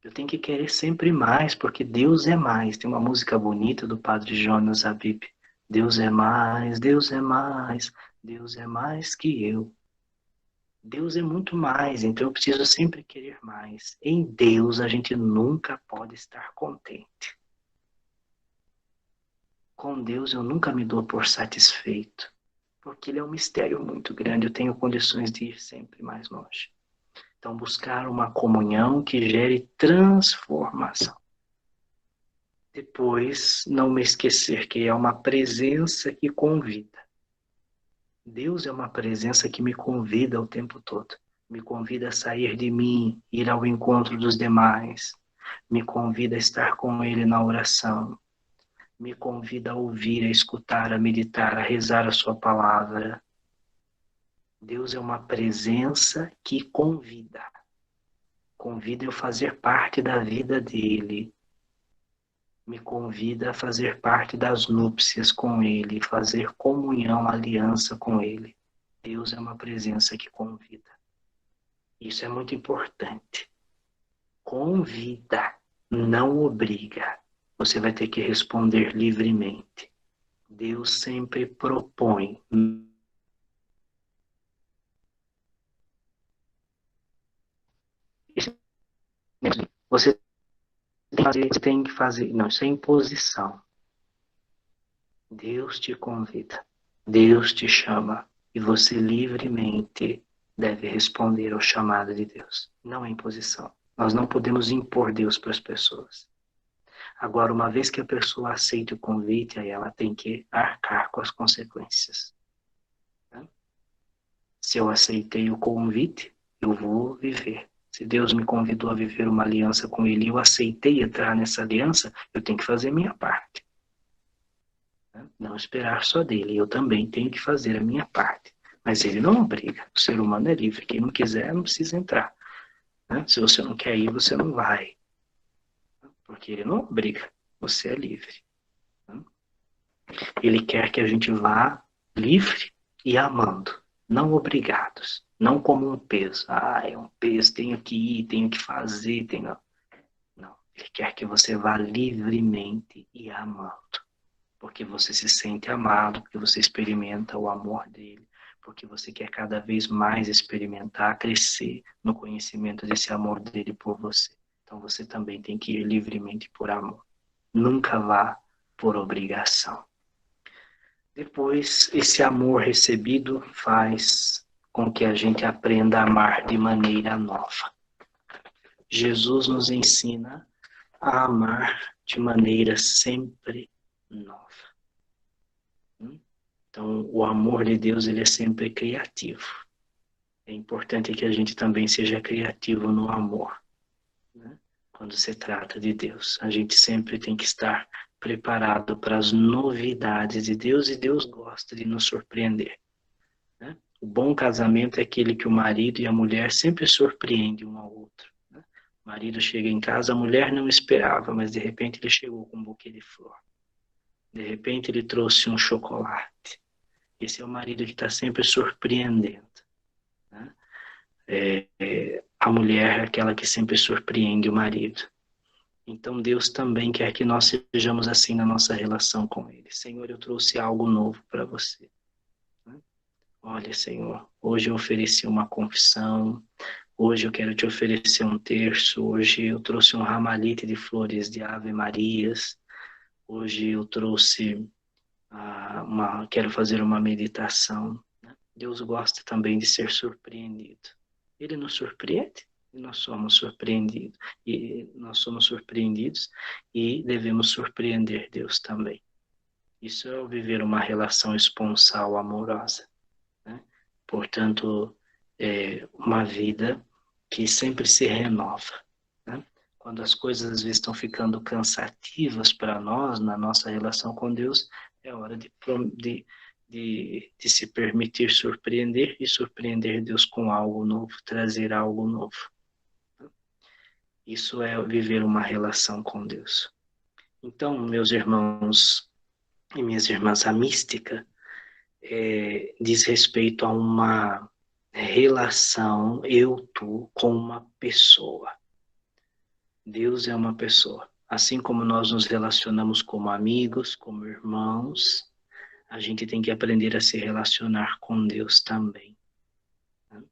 Eu tenho que querer sempre mais, porque Deus é mais. Tem uma música bonita do Padre Jonas Abib. Deus é mais, Deus é mais, Deus é mais que eu. Deus é muito mais, então eu preciso sempre querer mais. Em Deus a gente nunca pode estar contente. Com Deus eu nunca me dou por satisfeito, porque Ele é um mistério muito grande, eu tenho condições de ir sempre mais longe. Então buscar uma comunhão que gere transformação. Depois, não me esquecer que é uma presença que convida. Deus é uma presença que me convida o tempo todo. Me convida a sair de mim, ir ao encontro dos demais. Me convida a estar com Ele na oração. Me convida a ouvir, a escutar, a meditar, a rezar a sua palavra. Deus é uma presença que convida. Convida eu a fazer parte da vida dEle. Me convida a fazer parte das núpcias com Ele, fazer comunhão, aliança com Ele. Deus é uma presença que convida. Isso é muito importante. Convida, não obriga. Você vai ter que responder livremente. Deus sempre propõe. Você tem que fazer. Não, isso é imposição. Deus te convida. Deus te chama. E você livremente deve responder ao chamado de Deus. Não é imposição. Nós não podemos impor Deus para as pessoas. Agora, uma vez que a pessoa aceita o convite, aí ela tem que arcar com as consequências. Se eu aceitei o convite, eu vou viver. Se Deus me convidou a viver uma aliança com Ele e eu aceitei entrar nessa aliança, eu tenho que fazer a minha parte. Não esperar só dele, eu também tenho que fazer a minha parte. Mas Ele não obriga, o ser humano é livre. Quem não quiser, não precisa entrar. Se você não quer ir, você não vai. Porque Ele não obriga, você é livre. Ele quer que a gente vá livre e amando, não obrigados, não como um peso. Ah, é um peso, tenho que ir, tenho que fazer, tenho... Não, Ele quer que você vá livremente e amando, porque você se sente amado, porque você experimenta o amor dele, porque você quer cada vez mais experimentar, crescer no conhecimento desse amor dele por você. Então você também tem que ir livremente por amor. Nunca vá por obrigação. Depois, esse amor recebido faz com que a gente aprenda a amar de maneira nova. Jesus nos ensina a amar de maneira sempre nova. Então, o amor de Deus, ele é sempre criativo. É importante que a gente também seja criativo no amor, quando se trata de Deus. A gente sempre tem que estar preparado para as novidades de Deus, e Deus gosta de nos surpreender. O bom casamento é aquele que o marido e a mulher sempre surpreendem um ao outro. O marido chega em casa, a mulher não esperava, mas de repente ele chegou com um buquê de flor. De repente ele trouxe um chocolate. Esse é o marido que está sempre surpreendendo. A mulher é aquela que sempre surpreende o marido. Então Deus também quer que nós sejamos assim na nossa relação com Ele. Senhor, eu trouxe algo novo para você. Olha, Senhor, hoje eu ofereci uma confissão, hoje eu quero te oferecer um terço, hoje eu trouxe um ramalhete de flores de Ave Marias, hoje eu trouxe quero fazer uma meditação. Deus gosta também de ser surpreendido. Ele nos surpreende e nós somos surpreendidos. E nós somos surpreendidos e devemos surpreender Deus também. Isso é viver uma relação esponsal amorosa, né? Portanto, é uma vida que sempre se renova, né? Quando as coisas às vezes estão ficando cansativas para nós, na nossa relação com Deus, é hora de se permitir surpreender e surpreender Deus com algo novo, trazer algo novo. Isso é viver uma relação com Deus. Então, meus irmãos e minhas irmãs, a mística diz respeito a uma relação eu-tu com uma pessoa. Deus é uma pessoa. Assim como nós nos relacionamos como amigos, como irmãos, a gente tem que aprender a se relacionar com Deus também, né?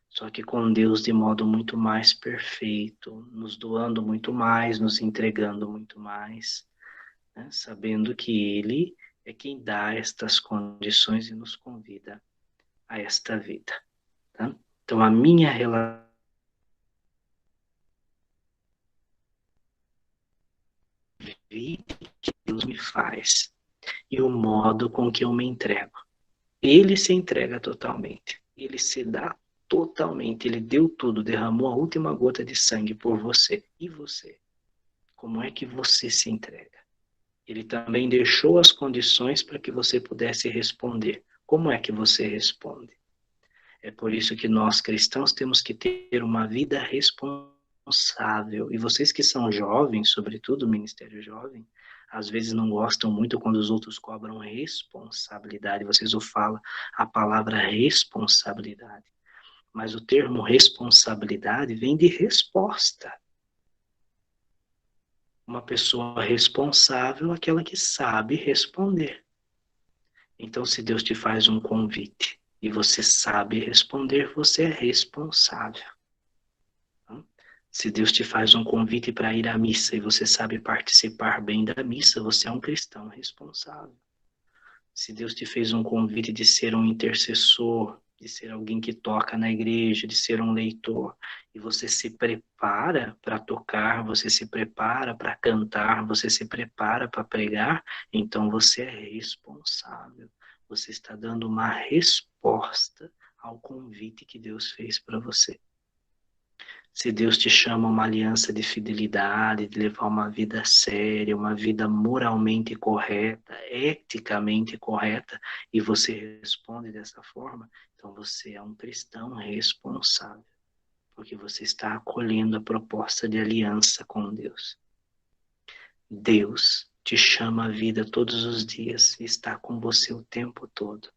Só que com Deus de modo muito mais perfeito, nos doando muito mais, nos entregando muito mais, né? Sabendo que Ele é quem dá estas condições e nos convida a esta vida, tá? Então, a minha relação que Deus me faz e o modo com que eu me entrego. Ele se entrega totalmente, ele se dá totalmente, ele deu tudo, derramou a última gota de sangue por você. E você? Como é que você se entrega? Ele também deixou as condições para que você pudesse responder. Como é que você responde? É por isso que nós cristãos temos que ter uma vida responsável. E vocês que são jovens, sobretudo o Ministério Jovem, às vezes não gostam muito quando os outros cobram responsabilidade. Vocês o falam a palavra responsabilidade. Mas o termo responsabilidade vem de resposta. Uma pessoa responsável é aquela que sabe responder. Então, se Deus te faz um convite e você sabe responder, você é responsável. Se Deus te faz um convite para ir à missa e você sabe participar bem da missa, você é um cristão responsável. Se Deus te fez um convite de ser um intercessor, de ser alguém que toca na igreja, de ser um leitor, e você se prepara para tocar, você se prepara para cantar, você se prepara para pregar, então você é responsável. Você está dando uma resposta ao convite que Deus fez para você. Se Deus te chama a uma aliança de fidelidade, de levar uma vida séria, uma vida moralmente correta, eticamente correta, e você responde dessa forma, então você é um cristão responsável, porque você está acolhendo a proposta de aliança com Deus. Deus te chama à vida todos os dias e está com você o tempo todo.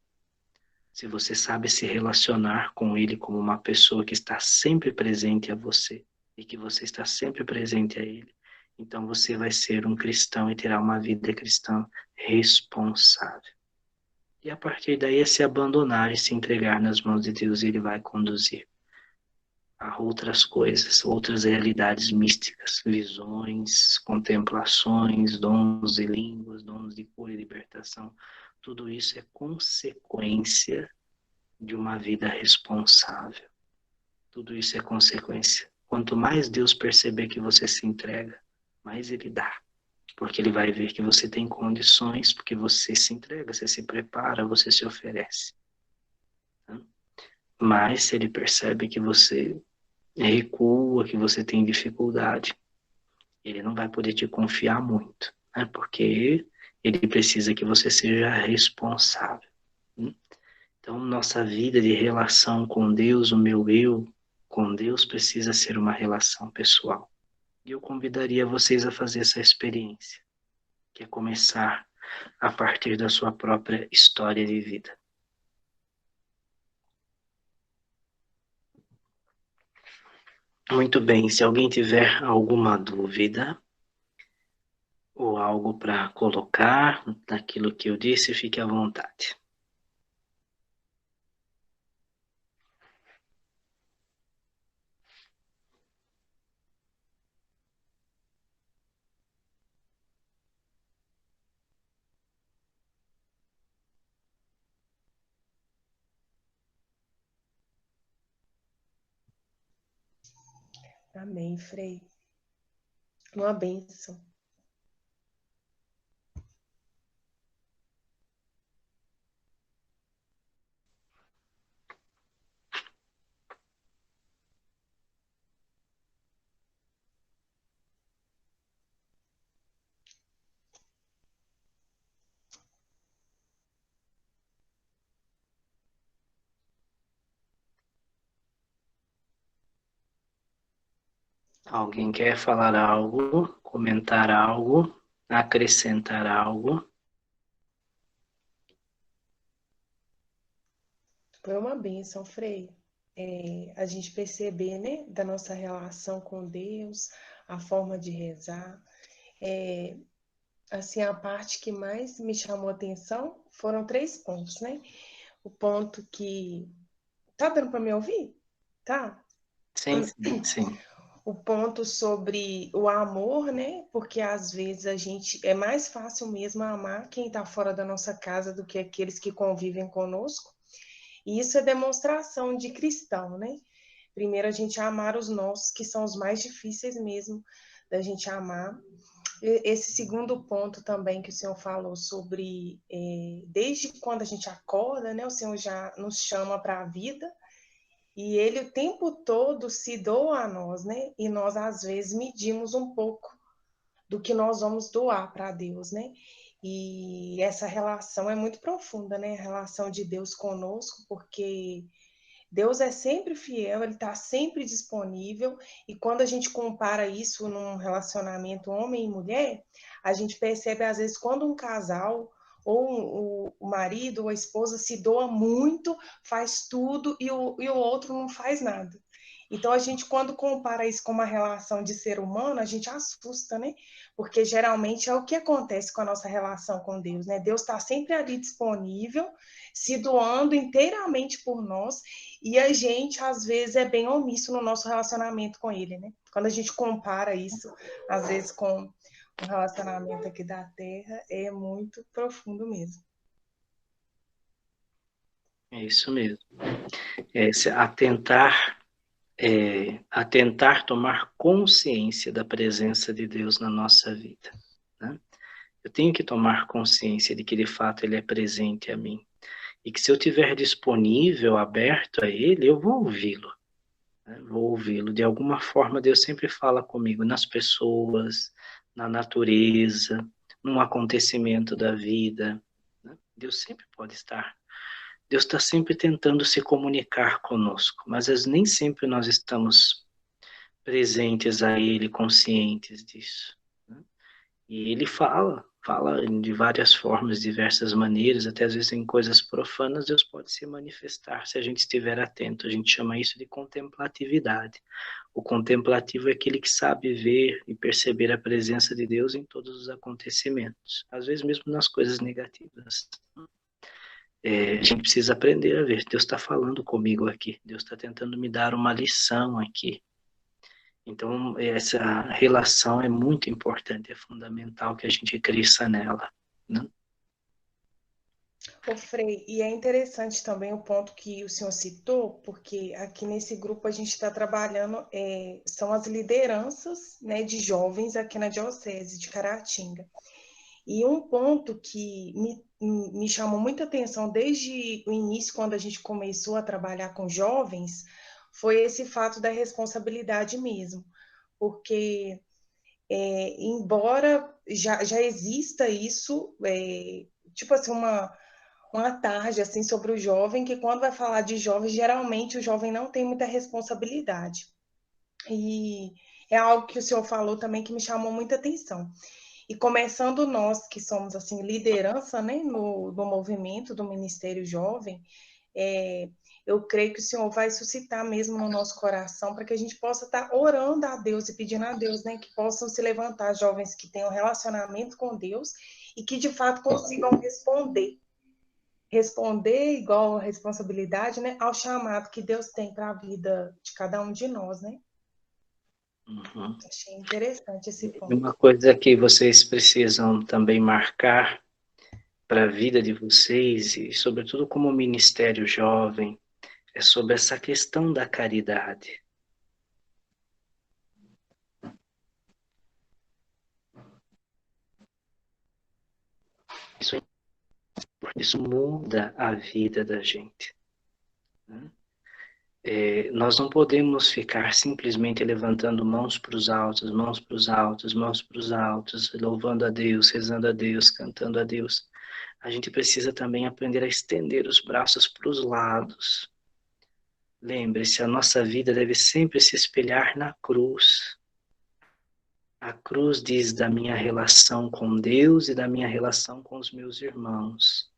Se você sabe se relacionar com Ele como uma pessoa que está sempre presente a você e que você está sempre presente a Ele, então você vai ser um cristão e terá uma vida cristã responsável. E a partir daí é se abandonar e se entregar nas mãos de Deus, e Ele vai conduzir a outras coisas, outras realidades místicas, visões, contemplações, dons de línguas, dons de cura e libertação. Tudo isso é consequência de uma vida responsável. Tudo isso é consequência. Quanto mais Deus perceber que você se entrega, mais Ele dá. Porque Ele vai ver que você tem condições, porque você se entrega, você se prepara, você se oferece. Mas se Ele percebe que você recua, que você tem dificuldade, Ele não vai poder te confiar muito, né? Porque Ele precisa que você seja responsável. Então, nossa vida de relação com Deus, o meu eu com Deus, precisa ser uma relação pessoal. E eu convidaria vocês a fazer essa experiência, que é começar a partir da sua própria história de vida. Muito bem, se alguém tiver alguma dúvida ou algo para colocar naquilo que eu disse, fique à vontade. Amém, Frei. Uma bênção. Alguém quer falar algo, comentar algo, acrescentar algo? Foi uma bênção, Frei. A gente perceber, né, da nossa relação com Deus, a forma de rezar. Assim, a parte que mais me chamou a atenção foram 3 pontos, né? O ponto que... Tá dando para me ouvir? Tá? Sim, sim, sim. O ponto sobre o amor, né? Porque às vezes é mais fácil mesmo amar quem está fora da nossa casa do que aqueles que convivem conosco. E isso é demonstração de cristão, né? Primeiro a gente amar os nossos, que são os mais difíceis mesmo da gente amar. Esse segundo ponto também que o Senhor falou sobre desde quando a gente acorda, né? O Senhor já nos chama para a vida. E ele o tempo todo se doa a nós, né? E nós, às vezes, medimos um pouco do que nós vamos doar para Deus, né? E essa relação é muito profunda, né? A relação de Deus conosco, porque Deus é sempre fiel, ele está sempre disponível. E quando a gente compara isso num relacionamento homem e mulher, a gente percebe, às vezes, quando um casal ou o marido ou a esposa se doa muito, faz tudo e o outro não faz nada. Então, a gente, quando compara isso com uma relação de ser humano, a gente assusta, né? Porque geralmente é o que acontece com a nossa relação com Deus, né? Deus está sempre ali disponível, se doando inteiramente por nós, e a gente, às vezes, é bem omisso no nosso relacionamento com Ele, né? Quando a gente compara isso, às vezes, com o relacionamento aqui da Terra, é muito profundo mesmo. É isso mesmo. Atentar tomar consciência da presença de Deus na nossa vida, né? Eu tenho que tomar consciência de que, de fato, Ele é presente a mim. E que se eu estiver disponível, aberto a Ele, eu vou ouvi-lo. Né? Vou ouvi-lo. De alguma forma, Deus sempre fala comigo, nas pessoas, na natureza, num acontecimento da vida. Né? Deus sempre pode estar. Deus está sempre tentando se comunicar conosco, mas nem sempre nós estamos presentes a Ele, conscientes disso. Né? E Ele fala de várias formas, diversas maneiras, até às vezes em coisas profanas, Deus pode se manifestar se a gente estiver atento. A gente chama isso de contemplatividade. O contemplativo é aquele que sabe ver e perceber a presença de Deus em todos os acontecimentos, às vezes mesmo nas coisas negativas. A gente precisa aprender a ver. Deus está falando comigo aqui. Deus está tentando me dar uma lição aqui. Então, essa relação é muito importante, é fundamental que a gente cresça nela, né? Ô, Frei, e é interessante também o ponto que o senhor citou, porque aqui nesse grupo a gente está trabalhando, são as lideranças, né, de jovens aqui na Diocese de Caratinga. E um ponto que me chamou muita atenção desde o início, quando a gente começou a trabalhar com jovens, foi esse fato da responsabilidade mesmo. Porque, embora já exista isso, tipo assim, uma tarde assim, sobre o jovem, que quando vai falar de jovem, geralmente o jovem não tem muita responsabilidade. E é algo que o senhor falou também que me chamou muita atenção. E começando nós, que somos assim liderança, né, no movimento do Ministério Jovem, eu creio que o Senhor vai suscitar mesmo no nosso coração para que a gente possa estar orando a Deus e pedindo a Deus, né, que possam se levantar jovens que tenham relacionamento com Deus e que de fato consigam responder igual a responsabilidade, né, ao chamado que Deus tem para a vida de cada um de nós, né? Uhum. Achei interessante esse ponto. Uma coisa que vocês precisam também marcar para a vida de vocês, e sobretudo como ministério jovem, é sobre essa questão da caridade. porque isso muda a vida da gente, né? Nós não podemos ficar simplesmente levantando mãos para os altos, mãos para os altos, mãos para os altos, louvando a Deus, rezando a Deus, cantando a Deus. A gente precisa também aprender a estender os braços para os lados. Lembre-se, a nossa vida deve sempre se espelhar na cruz. A cruz diz da minha relação com Deus e da minha relação com os meus irmãos.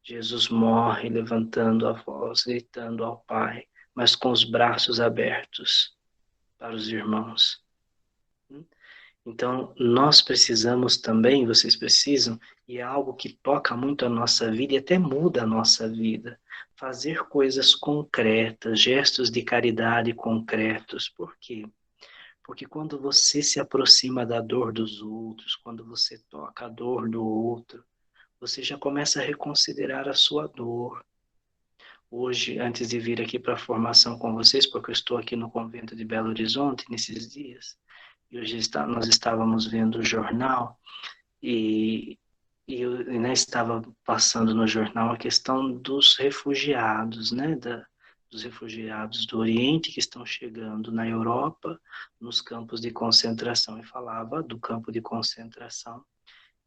Jesus morre levantando a voz, gritando ao Pai, mas com os braços abertos para os irmãos. Então, nós precisamos também, vocês precisam, e é algo que toca muito a nossa vida e até muda a nossa vida, fazer coisas concretas, gestos de caridade concretos. Por quê? Porque quando você se aproxima da dor dos outros, quando você toca a dor do outro, você já começa a reconsiderar a sua dor. Hoje, antes de vir aqui para a formação com vocês, porque eu estou aqui no convento de Belo Horizonte nesses dias, e hoje nós estávamos vendo o jornal e eu, né, estava passando no jornal a questão dos refugiados, né, dos refugiados do Oriente que estão chegando na Europa, nos campos de concentração, e falava do campo de concentração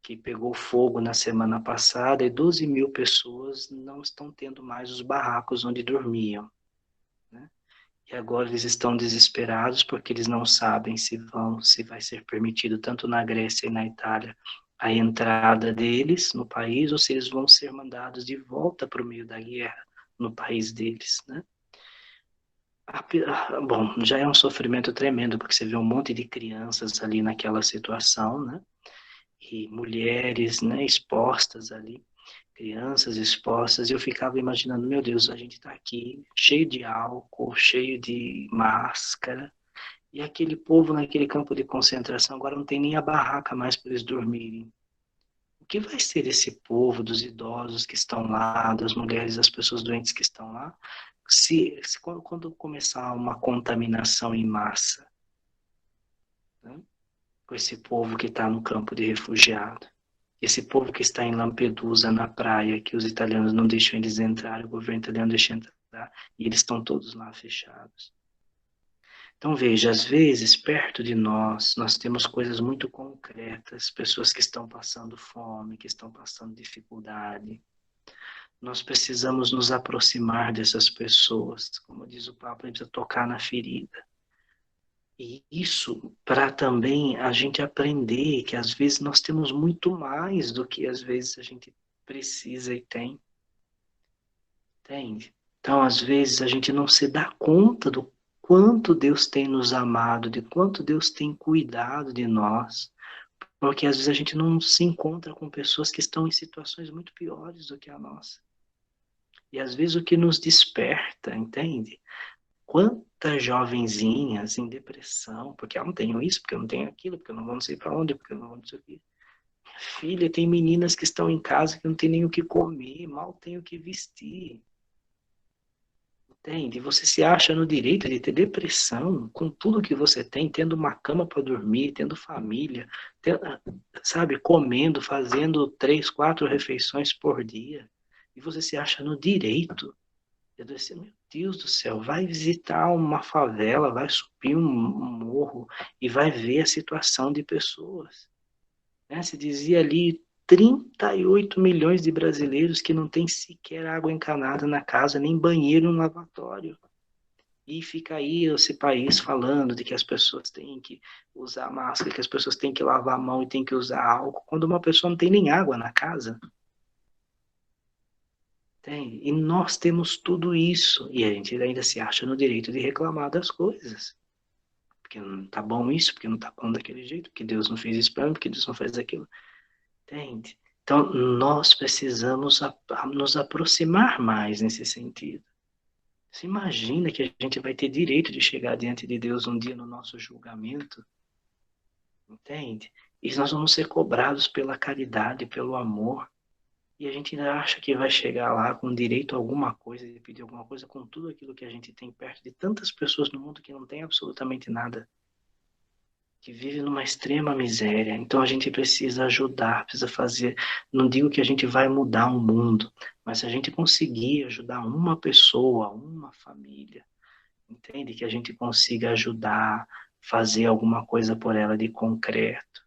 que pegou fogo na semana passada e 12 mil pessoas não estão tendo mais os barracos onde dormiam, né? E agora eles estão desesperados porque eles não sabem se vai ser permitido tanto na Grécia e na Itália a entrada deles no país ou se eles vão ser mandados de volta para o meio da guerra no país deles, né? Bom, já é um sofrimento tremendo porque você vê um monte de crianças ali naquela situação, né? E mulheres, né, expostas ali, crianças expostas, e eu ficava imaginando, meu Deus, a gente está aqui cheio de álcool, cheio de máscara, e aquele povo naquele campo de concentração agora não tem nem a barraca mais para eles dormirem. O que vai ser esse povo dos idosos que estão lá, das mulheres, das pessoas doentes que estão lá, quando começar uma contaminação em massa, né, com esse povo que está no campo de refugiado? Esse povo que está em Lampedusa, na praia, que os italianos não deixam eles entrar, o governo italiano deixa entrar, e eles estão todos lá fechados. Então veja, às vezes, perto de nós temos coisas muito concretas, pessoas que estão passando fome, que estão passando dificuldade. Nós precisamos nos aproximar dessas pessoas, como diz o Papa, a gente precisa tocar na ferida. E isso para também a gente aprender que às vezes nós temos muito mais do que às vezes a gente precisa e tem. Entende? Então, às vezes a gente não se dá conta do quanto Deus tem nos amado, de quanto Deus tem cuidado de nós, porque às vezes a gente não se encontra com pessoas que estão em situações muito piores do que a nossa. E às vezes o que nos desperta, entende? Quantas jovenzinhas em depressão, porque eu não tenho isso, porque eu não tenho aquilo, porque eu não vou não sei para onde, porque eu não vou não sei o quê. Filha, tem meninas que estão em casa que não tem nem o que comer, mal tem o que vestir. Entende? Você se acha no direito de ter depressão com tudo que você tem, tendo uma cama para dormir, tendo família, sabe, comendo, fazendo 3, 4 refeições por dia. E você se acha no direito. Eu disse, meu Deus do céu, vai visitar uma favela, vai subir um morro e vai ver a situação de pessoas. Né? Se dizia ali 38 milhões de brasileiros que não têm sequer água encanada na casa, nem banheiro no lavatório. E fica aí esse país falando de que as pessoas têm que usar máscara, que as pessoas têm que lavar a mão e têm que usar álcool, quando uma pessoa não tem nem água na casa. Tem. E nós temos tudo isso. E a gente ainda se acha no direito de reclamar das coisas. Porque não tá bom isso, porque não tá bom daquele jeito, porque Deus não fez isso para mim, porque Deus não fez aquilo. Entende? Então, nós precisamos nos aproximar mais nesse sentido. Você imagina que a gente vai ter direito de chegar diante de Deus um dia no nosso julgamento? Entende? E nós vamos ser cobrados pela caridade, pelo amor. E a gente ainda acha que vai chegar lá com direito a alguma coisa, de pedir alguma coisa, com tudo aquilo que a gente tem perto de tantas pessoas no mundo que não tem absolutamente nada. que vive numa extrema miséria. Então a gente precisa ajudar, precisa fazer. Não digo que a gente vai mudar o mundo, mas se a gente conseguir ajudar uma pessoa, uma família, entende? Que a gente consiga ajudar, fazer alguma coisa por ela de concreto,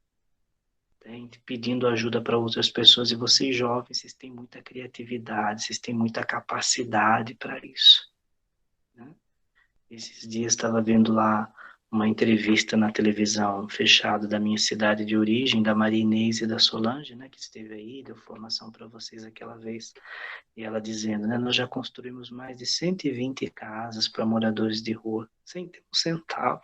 entende? Pedindo ajuda para outras pessoas. E vocês jovens, vocês têm muita criatividade, vocês têm muita capacidade para isso, né? Esses dias estava vendo lá uma entrevista na televisão fechada da minha cidade de origem, da Maria Inês e da Solange, né, que esteve aí, deu formação para vocês aquela vez, e ela dizendo, né, nós já construímos mais de 120 casas para moradores de rua, sem ter um centavo,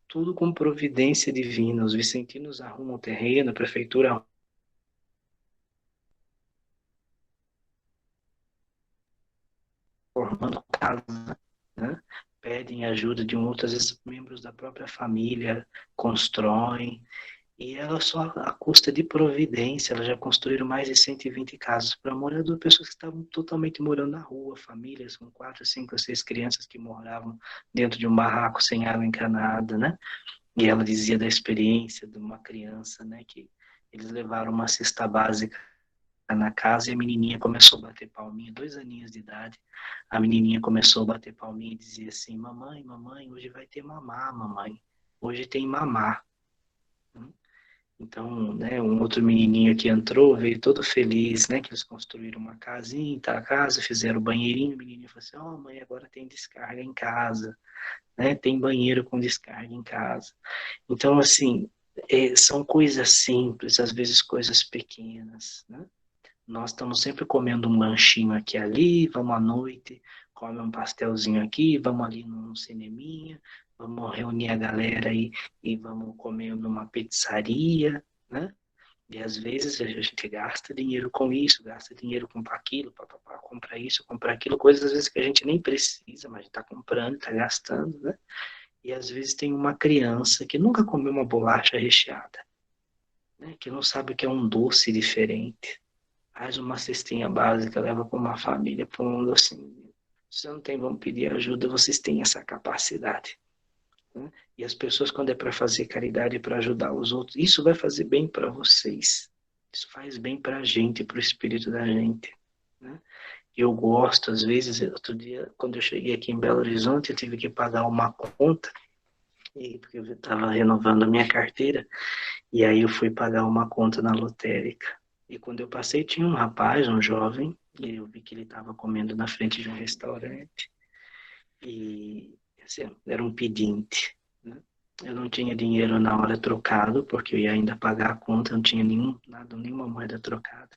tudo com providência divina. Os vicentinos arrumam o terreno, a prefeitura formando casa, né? Pedem ajuda de outras vezes membros da própria família, constroem, e ela só à custa de providência, elas já construíram mais de 120 casas para moradores, pessoas que estavam totalmente morando na rua, famílias com 4, 5, 6 crianças que moravam dentro de um barraco sem água encanada, né? E ela dizia da experiência de uma criança, né, que eles levaram uma cesta básica na casa e a menininha começou a bater palminha, 2 aninhos de idade. A menininha começou a bater palminha e dizia assim: mamãe, mamãe, hoje vai ter mamá, mamãe. Hoje tem mamá. Então, né, um outro menininho que entrou, veio todo feliz, né, que eles construíram uma casinha, tá, a casa, fizeram o banheirinho, o menininho falou assim: ó, mãe, agora tem descarga em casa, né, tem banheiro com descarga em casa. Então, assim, são coisas simples, às vezes coisas pequenas, né? Nós estamos sempre comendo um lanchinho aqui e ali, vamos à noite, come um pastelzinho aqui, vamos ali num cineminha, vamos reunir a galera e vamos comer numa pizzaria, né? E às vezes a gente gasta dinheiro com isso, gasta dinheiro com aquilo, compra isso, compra aquilo, coisas às vezes que a gente nem precisa, mas está comprando, está gastando, né? E às vezes tem uma criança que nunca comeu uma bolacha recheada, né? Que não sabe o que é um doce diferente. Faz uma cestinha básica, leva para uma família, para um mundo assim. Se não tem, vamos pedir ajuda, vocês têm essa capacidade, né? E as pessoas, quando é para fazer caridade, para ajudar os outros, isso vai fazer bem para vocês. Isso faz bem para a gente, para o espírito da gente, né? Eu gosto, às vezes, outro dia, quando eu cheguei aqui em Belo Horizonte, eu tive que pagar uma conta, porque eu estava renovando a minha carteira, e aí eu fui pagar uma conta na lotérica. E quando eu passei, tinha um rapaz, um jovem, e eu vi que ele estava comendo na frente de um restaurante. E assim, era um pedinte, né? Eu não tinha dinheiro na hora trocado, porque eu ia ainda pagar a conta, não tinha nenhuma moeda trocada.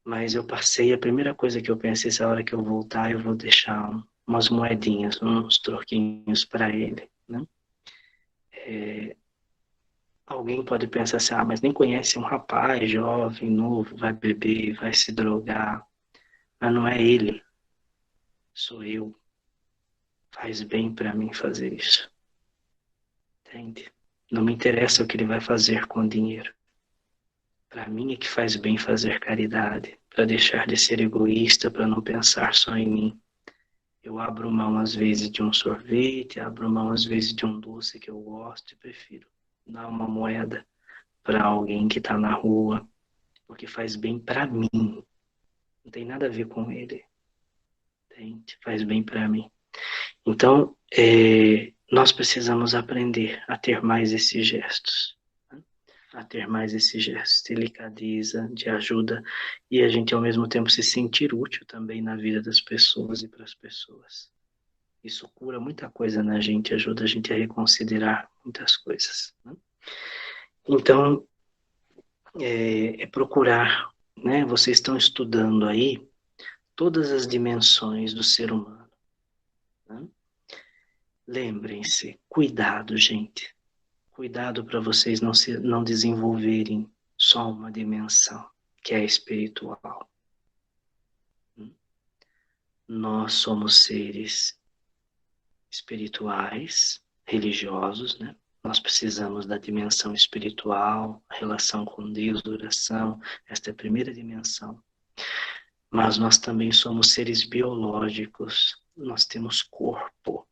Mas eu passei, a primeira coisa que eu pensei, essa hora que eu voltar, eu vou deixar umas moedinhas, uns troquinhos para ele, né? Alguém pode pensar assim, ah, mas nem conhece um rapaz jovem, novo, vai beber, vai se drogar. Mas não é ele, sou eu. Faz bem para mim fazer isso. Entende? Não me interessa o que ele vai fazer com o dinheiro. Para mim é que faz bem fazer caridade, para deixar de ser egoísta, para não pensar só em mim. Eu abro mão às vezes de um sorvete, abro mão às vezes de um doce que eu gosto e prefiro dar uma moeda para alguém que está na rua, porque faz bem para mim. Não tem nada a ver com ele. Entende? Faz bem para mim. Então, nós precisamos aprender a ter mais esses gestos, né? A ter mais esses gestos de delicadeza, de ajuda, e a gente ao mesmo tempo se sentir útil também na vida das pessoas e para as pessoas. Isso cura muita coisa na gente, ajuda a gente a reconsiderar muitas coisas, né? Então, procurar, né? Vocês estão estudando aí todas as dimensões do ser humano, né? Lembrem-se, cuidado, gente. Cuidado para vocês não desenvolverem só uma dimensão, que é a espiritual. Nós somos seres espirituais, religiosos, né? Nós precisamos da dimensão espiritual, a relação com Deus, oração, esta é a primeira dimensão. Mas nós também somos seres biológicos, nós temos corpo.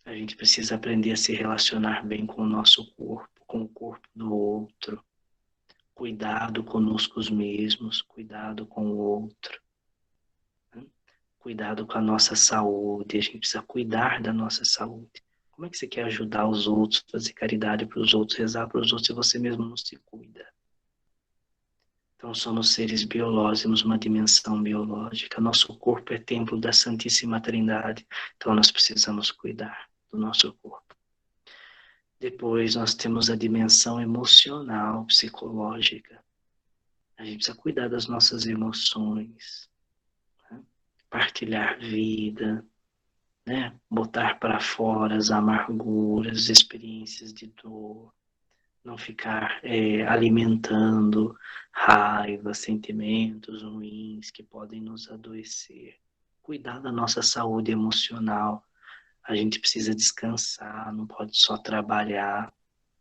A gente precisa aprender a se relacionar bem com o nosso corpo, com o corpo do outro. Cuidado conosco mesmos, cuidado com o outro. Né? Cuidado com a nossa saúde, a gente precisa cuidar da nossa saúde. Como é que você quer ajudar os outros, fazer caridade para os outros, rezar para os outros, se você mesmo não se cuida? Então, somos seres biológicos, temos uma dimensão biológica. Nosso corpo é templo da Santíssima Trindade. Então, nós precisamos cuidar do nosso corpo. Depois, nós temos a dimensão emocional, psicológica. A gente precisa cuidar das nossas emoções, né? Partilhar vida, né? Botar para fora as amarguras, as experiências de dor. Não ficar alimentando raiva, sentimentos ruins que podem nos adoecer. Cuidar da nossa saúde emocional. A gente precisa descansar, não pode só trabalhar,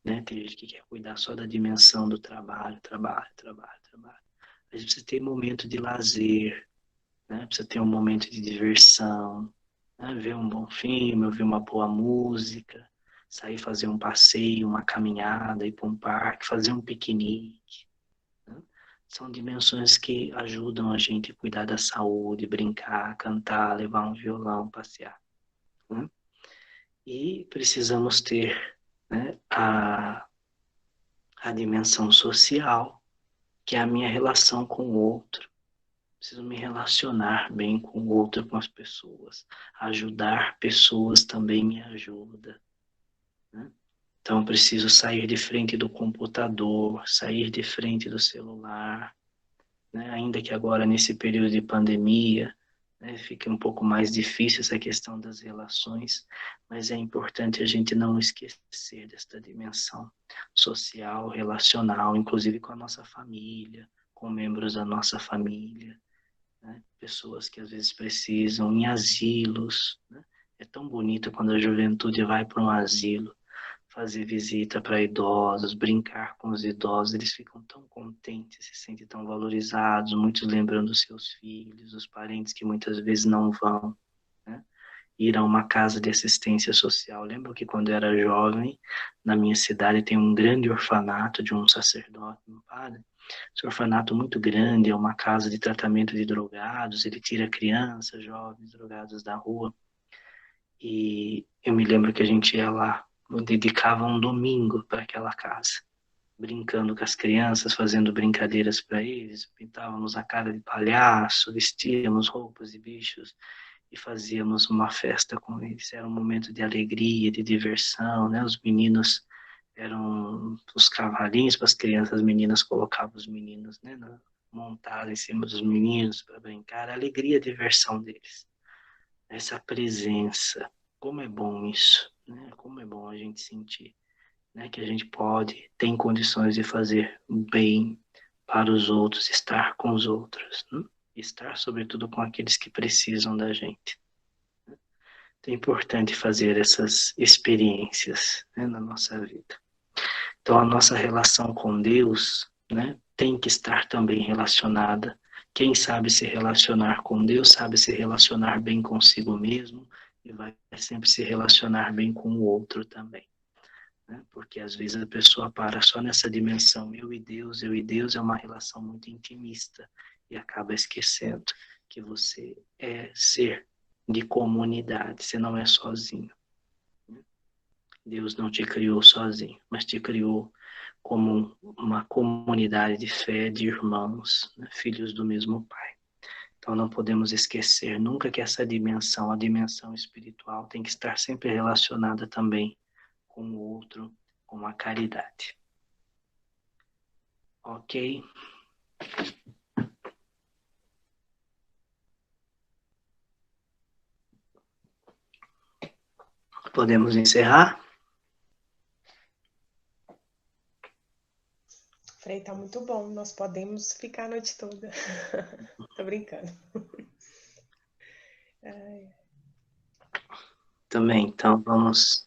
né? Tem gente que quer cuidar só da dimensão do trabalho. A gente precisa ter momento de lazer, né? Precisa ter um momento de diversão, né? Ver um bom filme, ouvir uma boa música, sair fazer um passeio, uma caminhada, ir para um parque, fazer um piquenique. Né? São dimensões que ajudam a gente a cuidar da saúde, brincar, cantar, levar um violão, passear. Né? E precisamos ter, né, a dimensão social, que é a minha relação com o outro. Preciso me relacionar bem com o outro, com as pessoas. Ajudar pessoas também me ajuda. Né? Então, preciso sair de frente do computador, sair de frente do celular. Né? Ainda que agora, nesse período de pandemia, né, fique um pouco mais difícil essa questão das relações, mas é importante a gente não esquecer desta dimensão social, relacional, inclusive com a nossa família, com membros da nossa família. Né? Pessoas que às vezes precisam, em asilos. Né? É tão bonito quando a juventude vai para um asilo, fazer visita para idosos, brincar com os idosos, eles ficam tão contentes, se sentem tão valorizados, muitos lembrando dos seus filhos, os parentes que muitas vezes não vão. Né? Ir a uma casa de assistência social. Lembro que quando eu era jovem, na minha cidade tem um grande orfanato de um sacerdote, um padre. Esse orfanato muito grande, é uma casa de tratamento de drogados, ele tira crianças, jovens, drogados da rua. E eu me lembro que a gente ia lá, dedicava um domingo para aquela casa, brincando com as crianças, fazendo brincadeiras para eles, pintávamos a cara de palhaço, vestíamos roupas de bichos e fazíamos uma festa com eles. Era um momento de alegria, de diversão, né? Os meninos eram os cavalinhos para as crianças, as meninas colocavam os meninos, né, montados em cima dos meninos para brincar, a alegria, a diversão deles. Essa presença, como é bom isso, né? Como é bom a gente sentir, né, que a gente pode, tem condições de fazer bem para os outros, estar com os outros, né? Estar sobretudo com aqueles que precisam da gente. É importante fazer essas experiências, né, na nossa vida. Então, a nossa relação com Deus, né, tem que estar também relacionada. Quem sabe se relacionar com Deus, sabe se relacionar bem consigo mesmo e vai sempre se relacionar bem com o outro também. Né? Porque às vezes a pessoa para só nessa dimensão eu e Deus é uma relação muito intimista e acaba esquecendo que você é ser de comunidade, você não é sozinho. Deus não te criou sozinho, mas te criou como uma comunidade de fé, de irmãos, né, filhos do mesmo Pai. Então não podemos esquecer nunca que essa dimensão, a dimensão espiritual, tem que estar sempre relacionada também com o outro, com a caridade. Ok? Podemos encerrar? Frei, tá muito bom. Nós podemos ficar a noite toda. Tô brincando. Também, então vamos.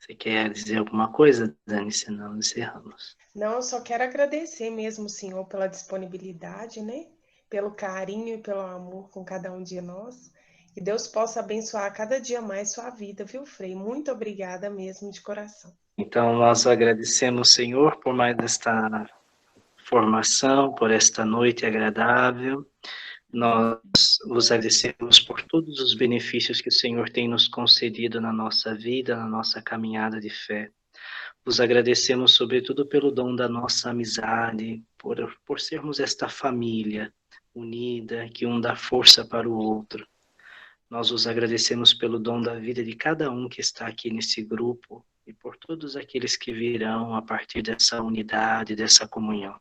Você quer dizer alguma coisa, Dani? Senão encerramos. Não, eu só quero agradecer mesmo, Senhor, pela disponibilidade, né? Pelo carinho e pelo amor com cada um de nós. Que Deus possa abençoar cada dia mais sua vida, viu, Frei? Muito obrigada mesmo, de coração. Então, nós agradecemos, Senhor, por mais esta formação, por esta noite agradável. Nós vos agradecemos por todos os benefícios que o Senhor tem nos concedido na nossa vida, na nossa caminhada de fé. Vos agradecemos, sobretudo, pelo dom da nossa amizade, por sermos esta família unida, que um dá força para o outro. Nós vos agradecemos pelo dom da vida de cada um que está aqui nesse grupo e por todos aqueles que virão a partir dessa unidade, dessa comunhão.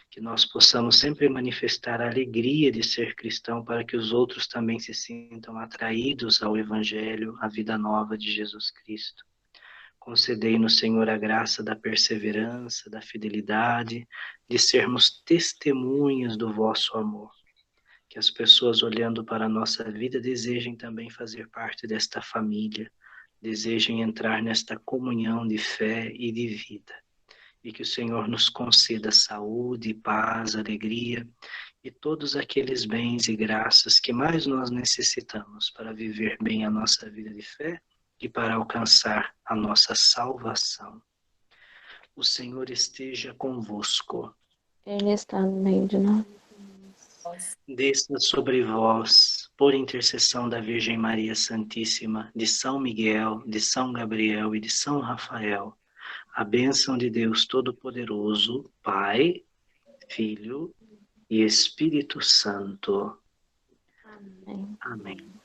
Que nós possamos sempre manifestar a alegria de ser cristão para que os outros também se sintam atraídos ao Evangelho, à vida nova de Jesus Cristo. Concedei-nos, Senhor, a graça da perseverança, da fidelidade, de sermos testemunhas do vosso amor. Que as pessoas olhando para a nossa vida desejem também fazer parte desta família, desejem entrar nesta comunhão de fé e de vida. E que o Senhor nos conceda saúde, paz, alegria e todos aqueles bens e graças que mais nós necessitamos para viver bem a nossa vida de fé e para alcançar a nossa salvação. O Senhor esteja convosco. Ele está no meio de nós. Desça sobre vós, por intercessão da Virgem Maria Santíssima, de São Miguel, de São Gabriel e de São Rafael, a bênção de Deus Todo-Poderoso, Pai, Filho e Espírito Santo. Amém. Amém.